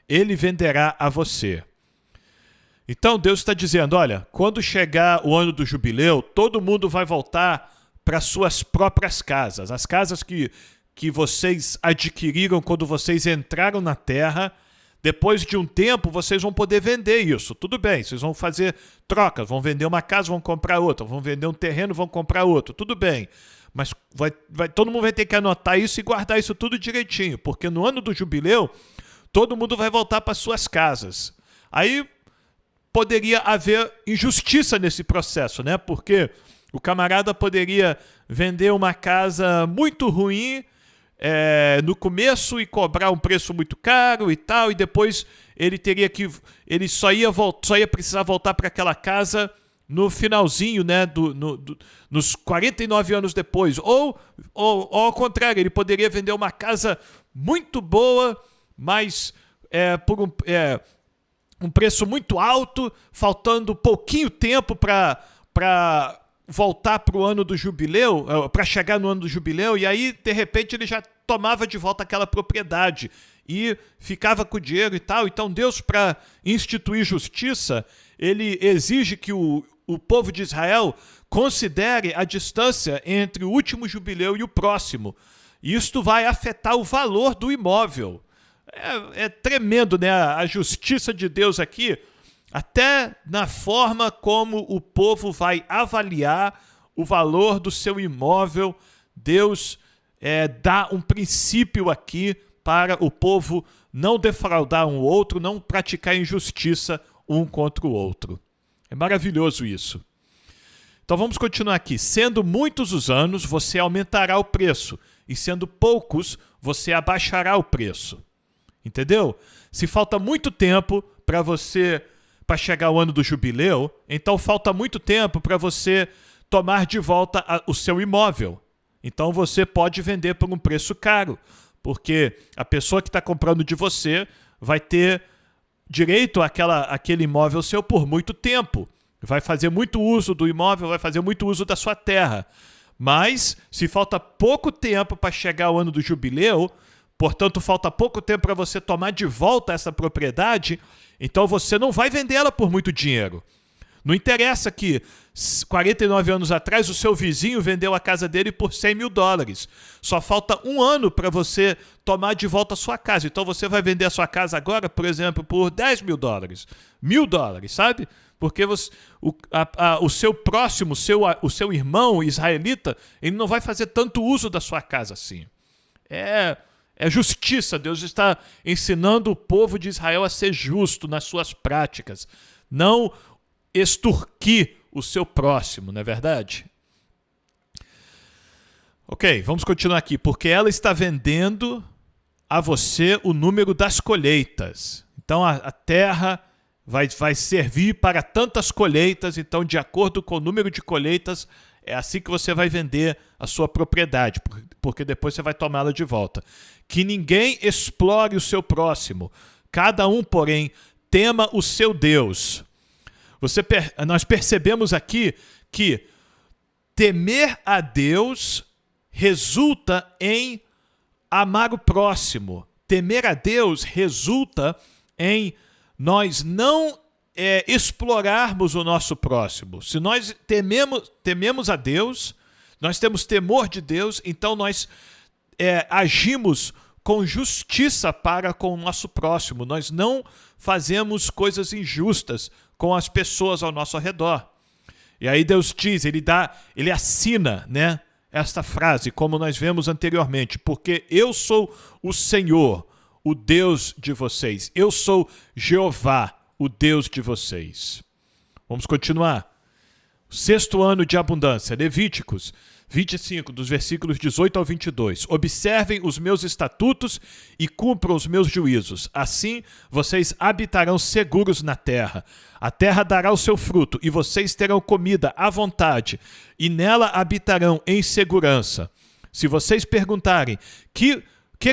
Ele venderá a você. Então Deus está dizendo, olha, quando chegar o ano do jubileu, todo mundo vai voltar para suas próprias casas. As casas que vocês adquiriram quando vocês entraram na terra. Depois de um tempo, vocês vão poder vender isso. Tudo bem, vocês vão fazer trocas. Vão vender uma casa, vão comprar outra. Vão vender um terreno, vão comprar outro. Tudo bem. Mas todo mundo vai ter que anotar isso e guardar isso tudo direitinho. Porque no ano do jubileu, todo mundo vai voltar para suas casas. Aí poderia haver injustiça nesse processo, né? Porque o camarada poderia vender uma casa muito ruim no começo e cobrar um preço muito caro e tal, e depois ele só ia precisar voltar para aquela casa no finalzinho, né, nos 49 anos depois. Ou ao contrário, ele poderia vender uma casa muito boa, mas por um preço muito alto, faltando pouquinho tempo para voltar para o ano do jubileu, para chegar no ano do jubileu, e aí, de repente, ele já tomava de volta aquela propriedade e ficava com o dinheiro e tal. Então, Deus, para instituir justiça, ele exige que o povo de Israel considere a distância entre o último jubileu e o próximo. Isto vai afetar o valor do imóvel. É tremendo, né? A justiça de Deus aqui, até na forma como o povo vai avaliar o valor do seu imóvel. Deus dá um princípio aqui para o povo não defraudar um outro, não praticar injustiça um contra o outro. É maravilhoso isso. Então vamos continuar aqui. Sendo muitos os anos, você aumentará o preço, e sendo poucos, você abaixará o preço. Entendeu? Se falta muito tempo para chegar o ano do jubileu, então falta muito tempo para você tomar de volta o seu imóvel. Então você pode vender por um preço caro, porque a pessoa que está comprando de você vai ter direito àquele imóvel seu por muito tempo. Vai fazer muito uso do imóvel, vai fazer muito uso da sua terra. Mas, se falta pouco tempo para chegar o ano do jubileu, portanto, falta pouco tempo para você tomar de volta essa propriedade, então você não vai vender ela por muito dinheiro. Não interessa que 49 anos atrás o seu vizinho vendeu a casa dele por $100 mil. Só falta um ano para você tomar de volta a sua casa. Então você vai vender a sua casa agora, por exemplo, por $10 mil. $1.000, sabe? Porque o seu próximo, o seu irmão israelita, ele não vai fazer tanto uso da sua casa assim. É justiça. Deus está ensinando o povo de Israel a ser justo nas suas práticas. Não extorquir o seu próximo, não é verdade? Ok, vamos continuar aqui. Porque ela está vendendo a você o número das colheitas. Então a terra vai servir para tantas colheitas, então de acordo com o número de colheitas, é assim que você vai vender a sua propriedade, porque depois você vai tomá-la de volta. Que ninguém explore o seu próximo, cada um, porém, tema o seu Deus. Nós percebemos aqui que temer a Deus resulta em amar o próximo. Temer a Deus resulta em nós não explorarmos o nosso próximo. Se nós tememos a Deus, nós temos temor de Deus, então nós agimos com justiça para com o nosso próximo. Nós não fazemos coisas injustas com as pessoas ao nosso redor. E aí Deus diz, ele assina, né, esta frase, como nós vemos anteriormente, porque eu sou o Senhor, o Deus de vocês. Eu sou Jeová, o Deus de vocês. Vamos continuar. O 6º ano de abundância, Levíticos 25, dos versículos 18 ao 22. Observem os meus estatutos e cumpram os meus juízos. Assim vocês habitarão seguros na terra. A terra dará o seu fruto e vocês terão comida à vontade e nela habitarão em segurança. Se vocês perguntarem, que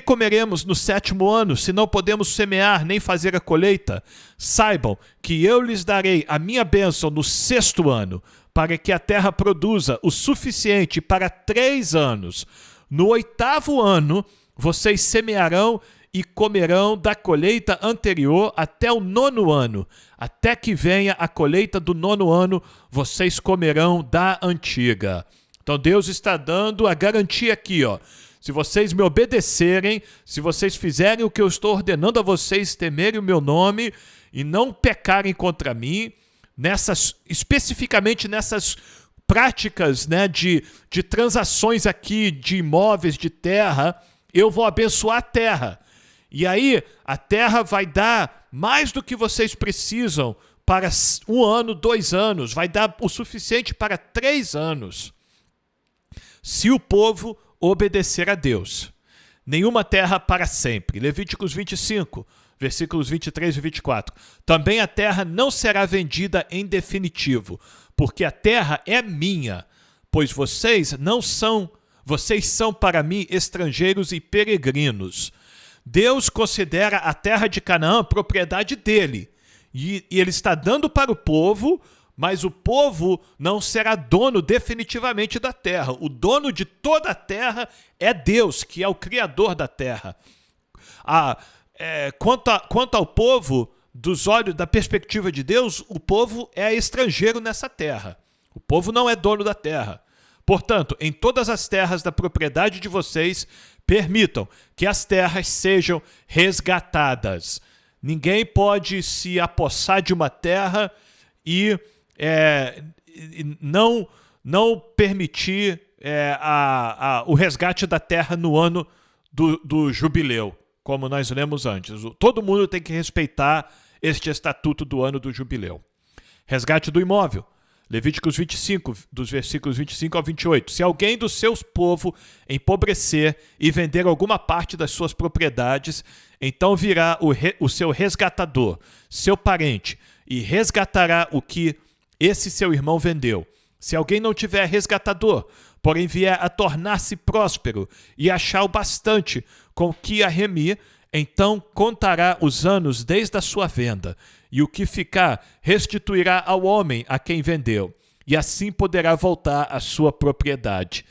comeremos no 7º ano, se não podemos semear nem fazer a colheita? Saibam que eu lhes darei a minha bênção no 6º ano, para que a terra produza o suficiente para 3 anos. No 8º ano, vocês semearão e comerão da colheita anterior até o 9º ano. Até que venha a colheita do 9º ano, vocês comerão da antiga. Então Deus está dando a garantia aqui, ó. Se vocês me obedecerem, se vocês fizerem o que eu estou ordenando a vocês, temerem o meu nome e não pecarem contra mim, especificamente nessas práticas, né, de transações aqui, de imóveis, de terra, eu vou abençoar a terra. E aí a terra vai dar mais do que vocês precisam para 1 ano, 2 anos, vai dar o suficiente para 3 anos. Se o povo obedecer a Deus. Nenhuma terra para sempre. Levíticos 25, versículos 23 e 24. Também a terra não será vendida em definitivo, porque a terra é minha, pois vocês são para mim estrangeiros e peregrinos. Deus considera a terra de Canaã propriedade dele, e ele está dando para o povo, mas o povo não será dono definitivamente da terra. O dono de toda a terra é Deus, que é o Criador da terra. Quanto ao povo, dos olhos, da perspectiva de Deus, o povo é estrangeiro nessa terra. O povo não é dono da terra. Portanto, em todas as terras da propriedade de vocês, permitam que as terras sejam resgatadas. Ninguém pode se apossar de uma terra e não permitir o resgate da terra no ano do jubileu, como nós lemos antes. Todo mundo tem que respeitar este estatuto do ano do jubileu. Resgate do imóvel. Levíticos 25, dos versículos 25 ao 28. Se alguém do seu povo empobrecer e vender alguma parte das suas propriedades, então virá o seu resgatador, seu parente, e resgatará o que esse seu irmão vendeu. Se alguém não tiver resgatador, porém vier a tornar-se próspero e achar o bastante com que a remir, então contará os anos desde a sua venda, e o que ficar restituirá ao homem a quem vendeu, e assim poderá voltar à sua propriedade.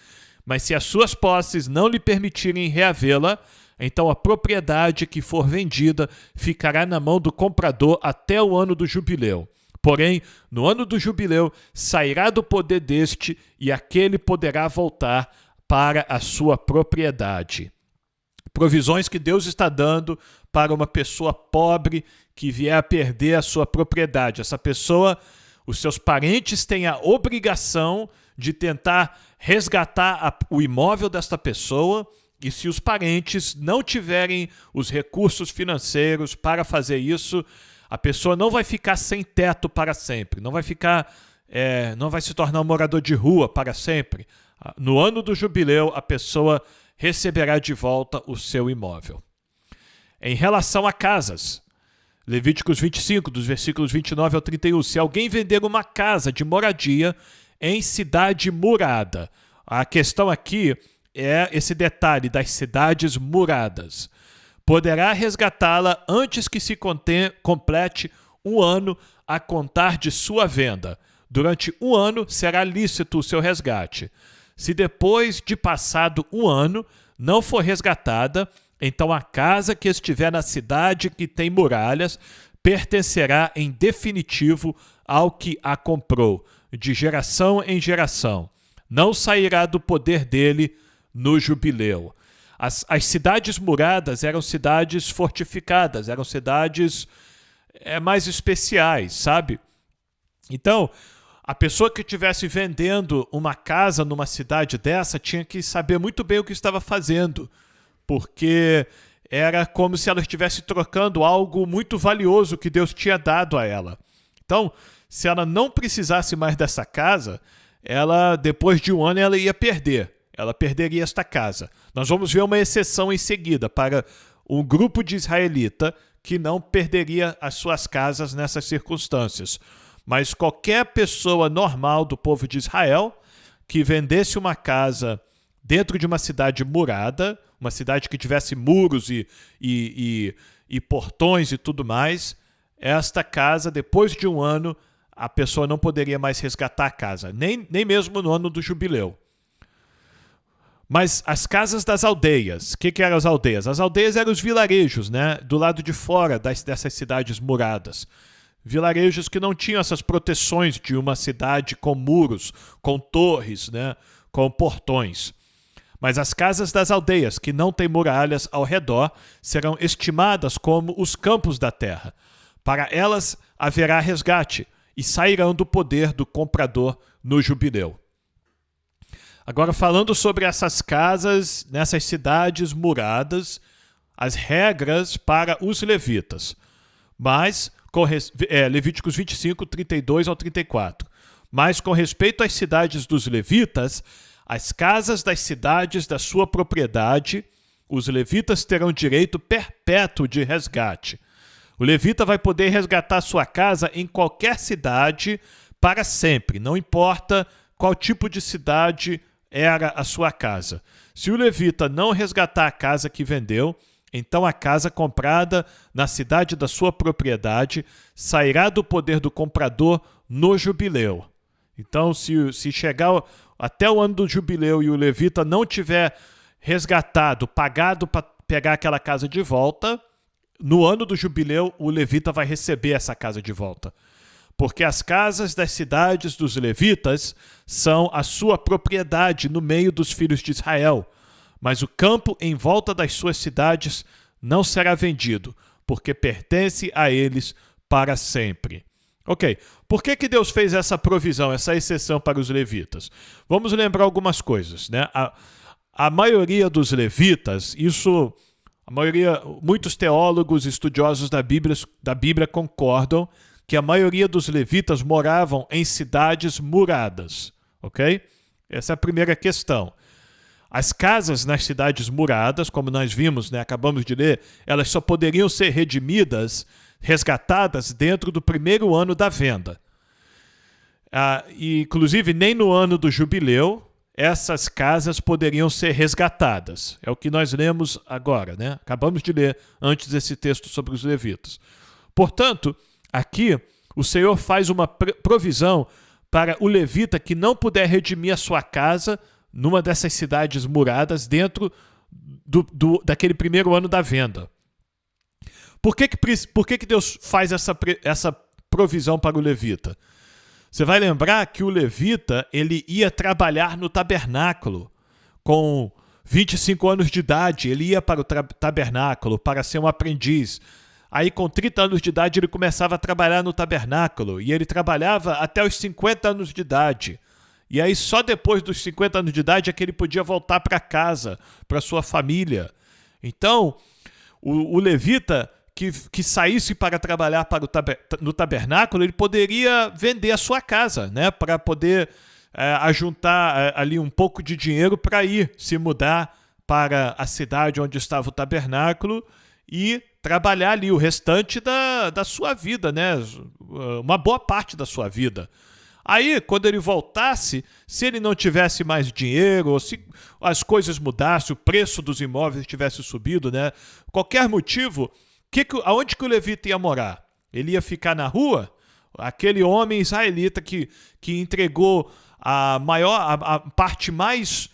Mas se as suas posses não lhe permitirem reavê-la, então a propriedade que for vendida ficará na mão do comprador até o ano do jubileu. Porém, no ano do jubileu, sairá do poder deste e aquele poderá voltar para a sua propriedade. Provisões que Deus está dando para uma pessoa pobre que vier a perder a sua propriedade. Essa pessoa, os seus parentes têm a obrigação de tentar resgatar o imóvel desta pessoa, e se os parentes não tiverem os recursos financeiros para fazer isso, a pessoa não vai ficar sem teto para sempre, não vai se tornar um morador de rua para sempre. No ano do jubileu, a pessoa receberá de volta o seu imóvel. Em relação a casas, Levíticos 25, dos versículos 29 ao 31. Se alguém vender uma casa de moradia em cidade murada, a questão aqui é esse detalhe das cidades muradas, poderá resgatá-la antes que se complete um ano a contar de sua venda. Durante um ano será lícito o seu resgate. Se depois de passado um ano não for resgatada, então a casa que estiver na cidade que tem muralhas pertencerá em definitivo ao que a comprou, de geração em geração. Não sairá do poder dele no jubileu. As cidades muradas eram cidades fortificadas, eram cidades mais especiais, sabe? Então, a pessoa que estivesse vendendo uma casa numa cidade dessa tinha que saber muito bem o que estava fazendo, porque era como se ela estivesse trocando algo muito valioso que Deus tinha dado a ela. Então, se ela não precisasse mais dessa casa, depois de um ano ela ia perder. Ela perderia esta casa. Nós vamos ver uma exceção em seguida para um grupo de israelita que não perderia as suas casas nessas circunstâncias. Mas qualquer pessoa normal do povo de Israel que vendesse uma casa dentro de uma cidade murada, uma cidade que tivesse muros e portões e tudo mais, esta casa, depois de um ano, a pessoa não poderia mais resgatar a casa, nem mesmo no ano do jubileu. Mas as casas das aldeias, o que eram as aldeias? As aldeias eram os vilarejos, né, do lado de fora dessas cidades muradas. Vilarejos que não tinham essas proteções de uma cidade com muros, com torres, né, com portões. Mas as casas das aldeias, que não têm muralhas ao redor, serão estimadas como os campos da terra. Para elas haverá resgate e sairão do poder do comprador no jubileu. Agora, falando sobre essas casas, nessas cidades muradas, as regras para os levitas. Mas, Levíticos 25, 32 ao 34. Mas, com respeito às cidades dos levitas, as casas das cidades da sua propriedade, os levitas terão direito perpétuo de resgate. O levita vai poder resgatar sua casa em qualquer cidade para sempre, não importa qual tipo de cidade era a sua casa. Se o levita não resgatar a casa que vendeu, então a casa comprada na cidade da sua propriedade sairá do poder do comprador no jubileu. Então, se chegar até o ano do jubileu e o levita não tiver resgatado, pagado para pegar aquela casa de volta, no ano do jubileu o levita vai receber essa casa de volta. Porque as casas das cidades dos levitas são a sua propriedade no meio dos filhos de Israel. Mas o campo em volta das suas cidades não será vendido, porque pertence a eles para sempre. Ok, por que Deus fez essa provisão, essa exceção para os levitas? Vamos lembrar algumas coisas, né? A maioria dos levitas, muitos teólogos estudiosos da Bíblia concordam que a maioria dos levitas moravam em cidades muradas, ok? Essa é a primeira questão. As casas nas cidades muradas, como nós vimos, né, acabamos de ler, elas só poderiam ser resgatadas dentro do primeiro ano da venda. Inclusive, nem no ano do jubileu, essas casas poderiam ser resgatadas. É o que nós lemos agora, né? Acabamos de ler antes esse texto sobre os levitas. Portanto, aqui o Senhor faz uma provisão para o levita que não puder redimir a sua casa numa dessas cidades muradas dentro daquele primeiro ano da venda. Por que Deus faz essa provisão para o levita? Você vai lembrar que o levita ele ia trabalhar no tabernáculo com 25 anos de idade, ele ia para o tabernáculo para ser um aprendiz. Aí, com 30 anos de idade, ele começava a trabalhar no tabernáculo. E ele trabalhava até os 50 anos de idade. E aí, só depois dos 50 anos de idade é que ele podia voltar para casa, para sua família. Então, o levita que saísse para trabalhar no tabernáculo, ele poderia vender a sua casa, né, para poder ajuntar ali um pouco de dinheiro para ir se mudar para a cidade onde estava o tabernáculo e trabalhar ali o restante da sua vida, né? Uma boa parte da sua vida. Aí, quando ele voltasse, se ele não tivesse mais dinheiro, ou se as coisas mudassem, o preço dos imóveis tivesse subido, né? Qualquer motivo, aonde que o levita ia morar? Ele ia ficar na rua? Aquele homem israelita que entregou a parte mais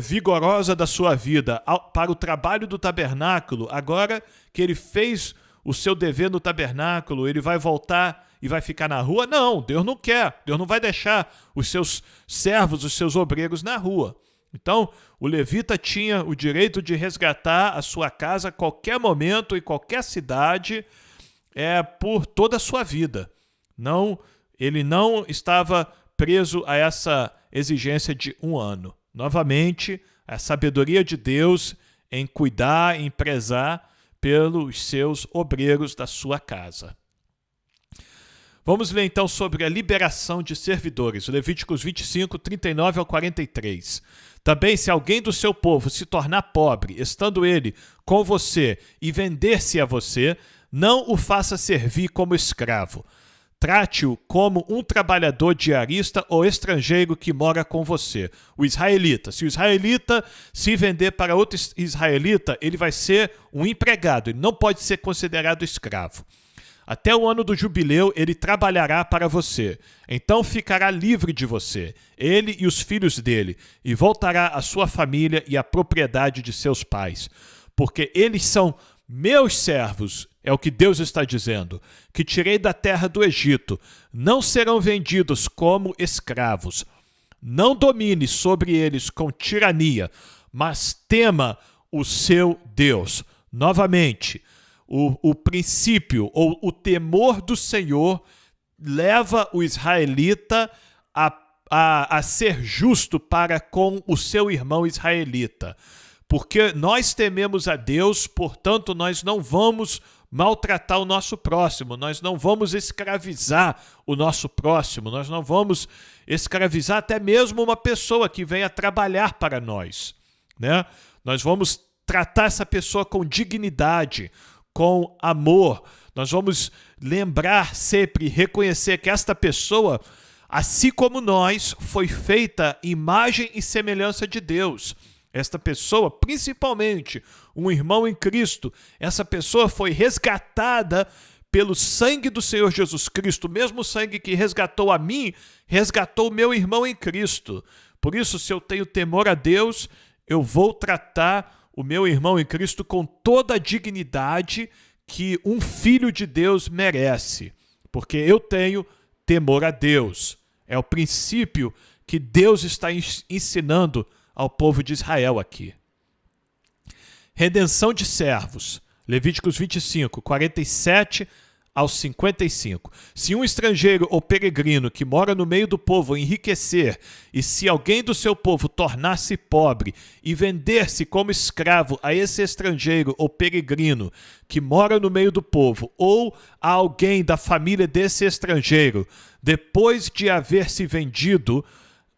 vigorosa da sua vida para o trabalho do tabernáculo, agora que ele fez o seu dever no tabernáculo, ele vai voltar e vai ficar na rua? Não, Deus não quer. Deus não vai deixar os seus servos, os seus obreiros na rua. Então, o levita tinha o direito de resgatar a sua casa a qualquer momento, em qualquer cidade, por toda a sua vida. Não, ele não estava preso a essa exigência de 1 ano. Novamente, a sabedoria de Deus em cuidar, em prezar pelos seus obreiros da sua casa. Vamos ler então sobre a liberação de servidores, Levíticos 25, 39 ao 43. Também, se alguém do seu povo se tornar pobre, estando ele com você e vender-se a você, não o faça servir como escravo. Trate-o como um trabalhador diarista ou estrangeiro que mora com você. O israelita. Se o israelita se vender para outro israelita, ele vai ser um empregado, ele não pode ser considerado escravo. Até o ano do jubileu, ele trabalhará para você. Então ficará livre de você, ele e os filhos dele, e voltará à sua família e à propriedade de seus pais. Porque eles são meus servos, é o que Deus está dizendo, que tirei da terra do Egito. Não serão vendidos como escravos. Não domine sobre eles com tirania, mas tema o seu Deus. Novamente, o princípio ou o temor do Senhor leva o israelita a ser justo para com o seu irmão israelita. Porque nós tememos a Deus, portanto, nós não vamos maltratar o nosso próximo, nós não vamos escravizar o nosso próximo, nós não vamos escravizar até mesmo uma pessoa que venha trabalhar para nós, né? Nós vamos tratar essa pessoa com dignidade, com amor. Nós vamos lembrar sempre, reconhecer que esta pessoa, assim como nós, foi feita imagem e semelhança de Deus. Esta pessoa, principalmente um irmão em Cristo, essa pessoa foi resgatada pelo sangue do Senhor Jesus Cristo, o mesmo sangue que resgatou a mim, resgatou o meu irmão em Cristo. Por isso, se eu tenho temor a Deus, eu vou tratar o meu irmão em Cristo com toda a dignidade que um filho de Deus merece, porque eu tenho temor a Deus. É o princípio que Deus está ensinando ao povo de Israel aqui. Redenção de servos, Levíticos 25, 47 ao 55. Se um estrangeiro ou peregrino que mora no meio do povo enriquecer, e se alguém do seu povo tornar-se pobre e vender-se como escravo a esse estrangeiro ou peregrino que mora no meio do povo, ou a alguém da família desse estrangeiro, depois de haver se vendido,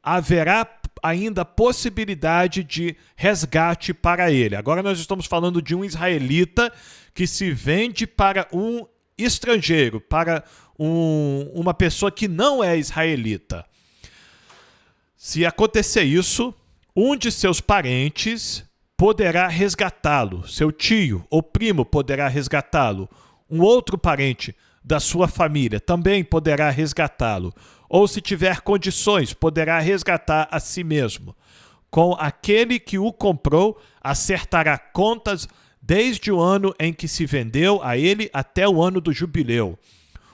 haverá ainda possibilidade de resgate para ele. Agora nós estamos falando de um israelita que se vende para um estrangeiro, para uma pessoa que não é israelita. Se acontecer isso, um de seus parentes poderá resgatá-lo, seu tio ou primo poderá resgatá-lo, um outro parente da sua família também poderá resgatá-lo, ou se tiver condições, poderá resgatar a si mesmo. Com aquele que o comprou, acertará contas desde o ano em que se vendeu a ele até o ano do jubileu.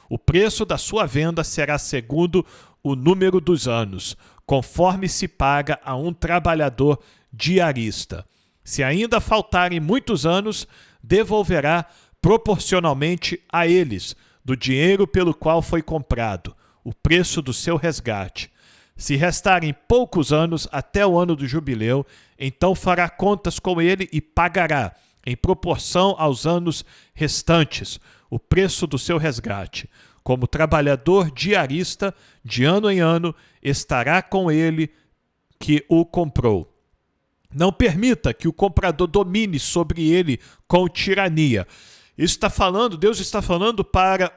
O preço da sua venda será segundo o número dos anos, conforme se paga a um trabalhador diarista. Se ainda faltarem muitos anos, devolverá proporcionalmente a eles, do dinheiro pelo qual foi comprado, o preço do seu resgate. Se restarem poucos anos até o ano do jubileu, então fará contas com ele e pagará, em proporção aos anos restantes, o preço do seu resgate. Como trabalhador diarista, de ano em ano, estará com ele que o comprou. Não permita que o comprador domine sobre ele com tirania. Deus está falando para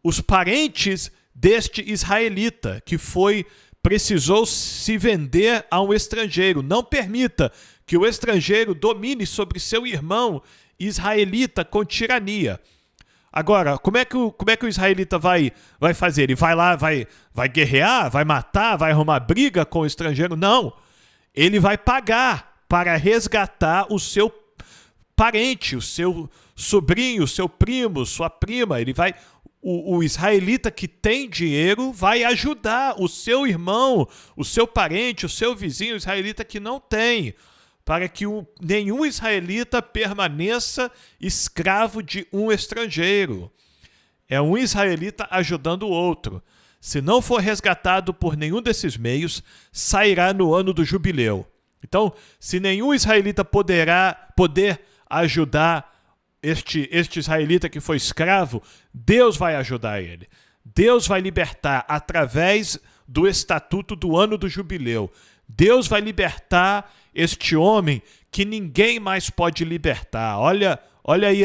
os parentes deste israelita que precisou se vender a um estrangeiro. Não permita que o estrangeiro domine sobre seu irmão israelita com tirania. Agora, como é que o israelita vai fazer? Ele vai lá, vai guerrear, vai matar, vai arrumar briga com o estrangeiro? Não. Ele vai pagar para resgatar o seu parente, o seu sobrinho, o seu primo, sua prima. O israelita que tem dinheiro vai ajudar o seu irmão, o seu parente, o seu vizinho israelita que não tem, para que nenhum israelita permaneça escravo de um estrangeiro. É um israelita ajudando o outro. Se não for resgatado por nenhum desses meios, sairá no ano do jubileu. Então, se nenhum israelita poder ajudar este israelita que foi escravo, Deus vai ajudar ele. Deus vai libertar através do estatuto do ano do jubileu. Deus vai libertar este homem que ninguém mais pode libertar. Olha aí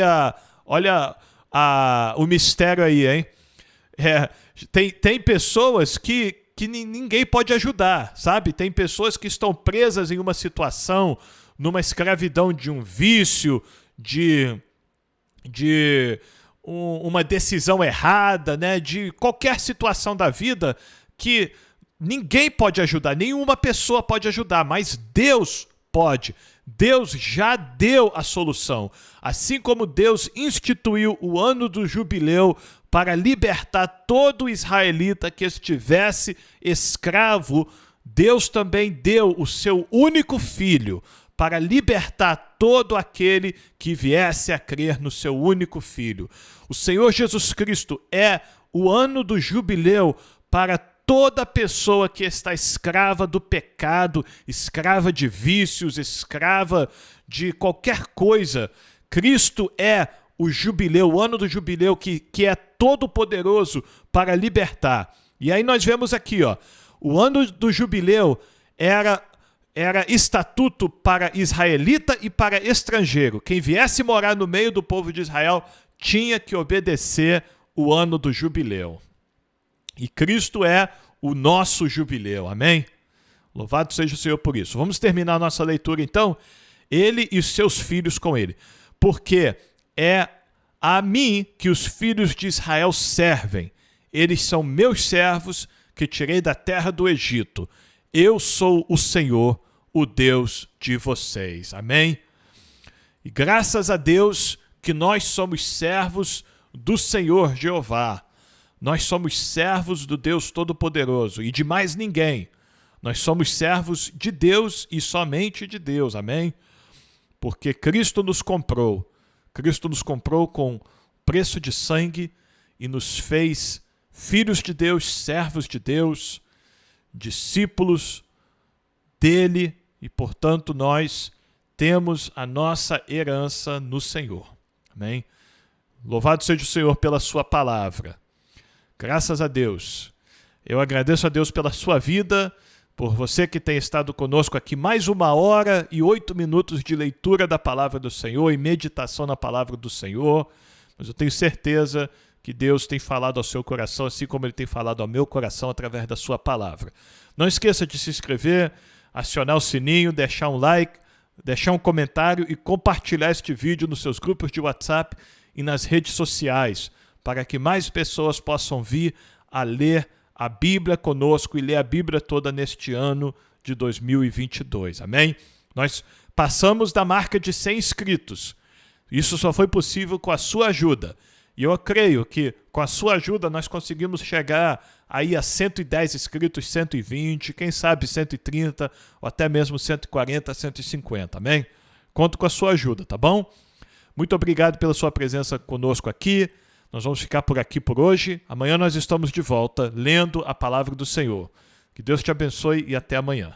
o mistério aí, hein? Tem pessoas que ninguém pode ajudar, sabe? Tem pessoas que estão presas em uma situação, numa escravidão de um vício, de uma decisão errada, né? De qualquer situação da vida que ninguém pode ajudar, nenhuma pessoa pode ajudar, mas Deus pode. Deus já deu a solução. Assim como Deus instituiu o ano do jubileu para libertar todo israelita que estivesse escravo, Deus também deu o seu único filho para libertar todo aquele que viesse a crer no seu único filho. O Senhor Jesus Cristo é o ano do jubileu para toda pessoa que está escrava do pecado, escrava de vícios, escrava de qualquer coisa. Cristo é o jubileu, o ano do jubileu que é todo poderoso para libertar. E aí nós vemos aqui, o ano do jubileu era estatuto para israelita e para estrangeiro. Quem viesse morar no meio do povo de Israel tinha que obedecer o ano do jubileu. E Cristo é o nosso jubileu, amém? Louvado seja o Senhor por isso. Vamos terminar a nossa leitura então. Ele e seus filhos com ele. Porque é a mim que os filhos de Israel servem. Eles são meus servos que tirei da terra do Egito. Eu sou o Senhor, o Deus de vocês. Amém? E graças a Deus que nós somos servos do Senhor Jeová. Nós somos servos do Deus Todo-Poderoso e de mais ninguém. Nós somos servos de Deus e somente de Deus. Amém? Porque Cristo nos comprou. Cristo nos comprou com preço de sangue e nos fez filhos de Deus, servos de Deus, discípulos dele e, portanto, nós temos a nossa herança no Senhor. Amém? Louvado seja o Senhor pela sua palavra. Graças a Deus. Eu agradeço a Deus pela sua vida, por você que tem estado conosco aqui mais 1h08 de leitura da palavra do Senhor e meditação na palavra do Senhor. Mas eu tenho certeza que Deus tem falado ao seu coração, assim como Ele tem falado ao meu coração através da sua palavra. Não esqueça de se inscrever, acionar o sininho, deixar um like, deixar um comentário e compartilhar este vídeo nos seus grupos de WhatsApp e nas redes sociais, para que mais pessoas possam vir a ler a Bíblia conosco e ler a Bíblia toda neste ano de 2022. Amém? Nós passamos da marca de 100 inscritos. Isso só foi possível com a sua ajuda. E eu creio que com a sua ajuda nós conseguimos chegar aí a 110 inscritos, 120, quem sabe 130 ou até mesmo 140, 150. Amém? Conto com a sua ajuda, tá bom? Muito obrigado pela sua presença conosco aqui. Nós vamos ficar por aqui por hoje. Amanhã nós estamos de volta lendo a palavra do Senhor. Que Deus te abençoe e até amanhã.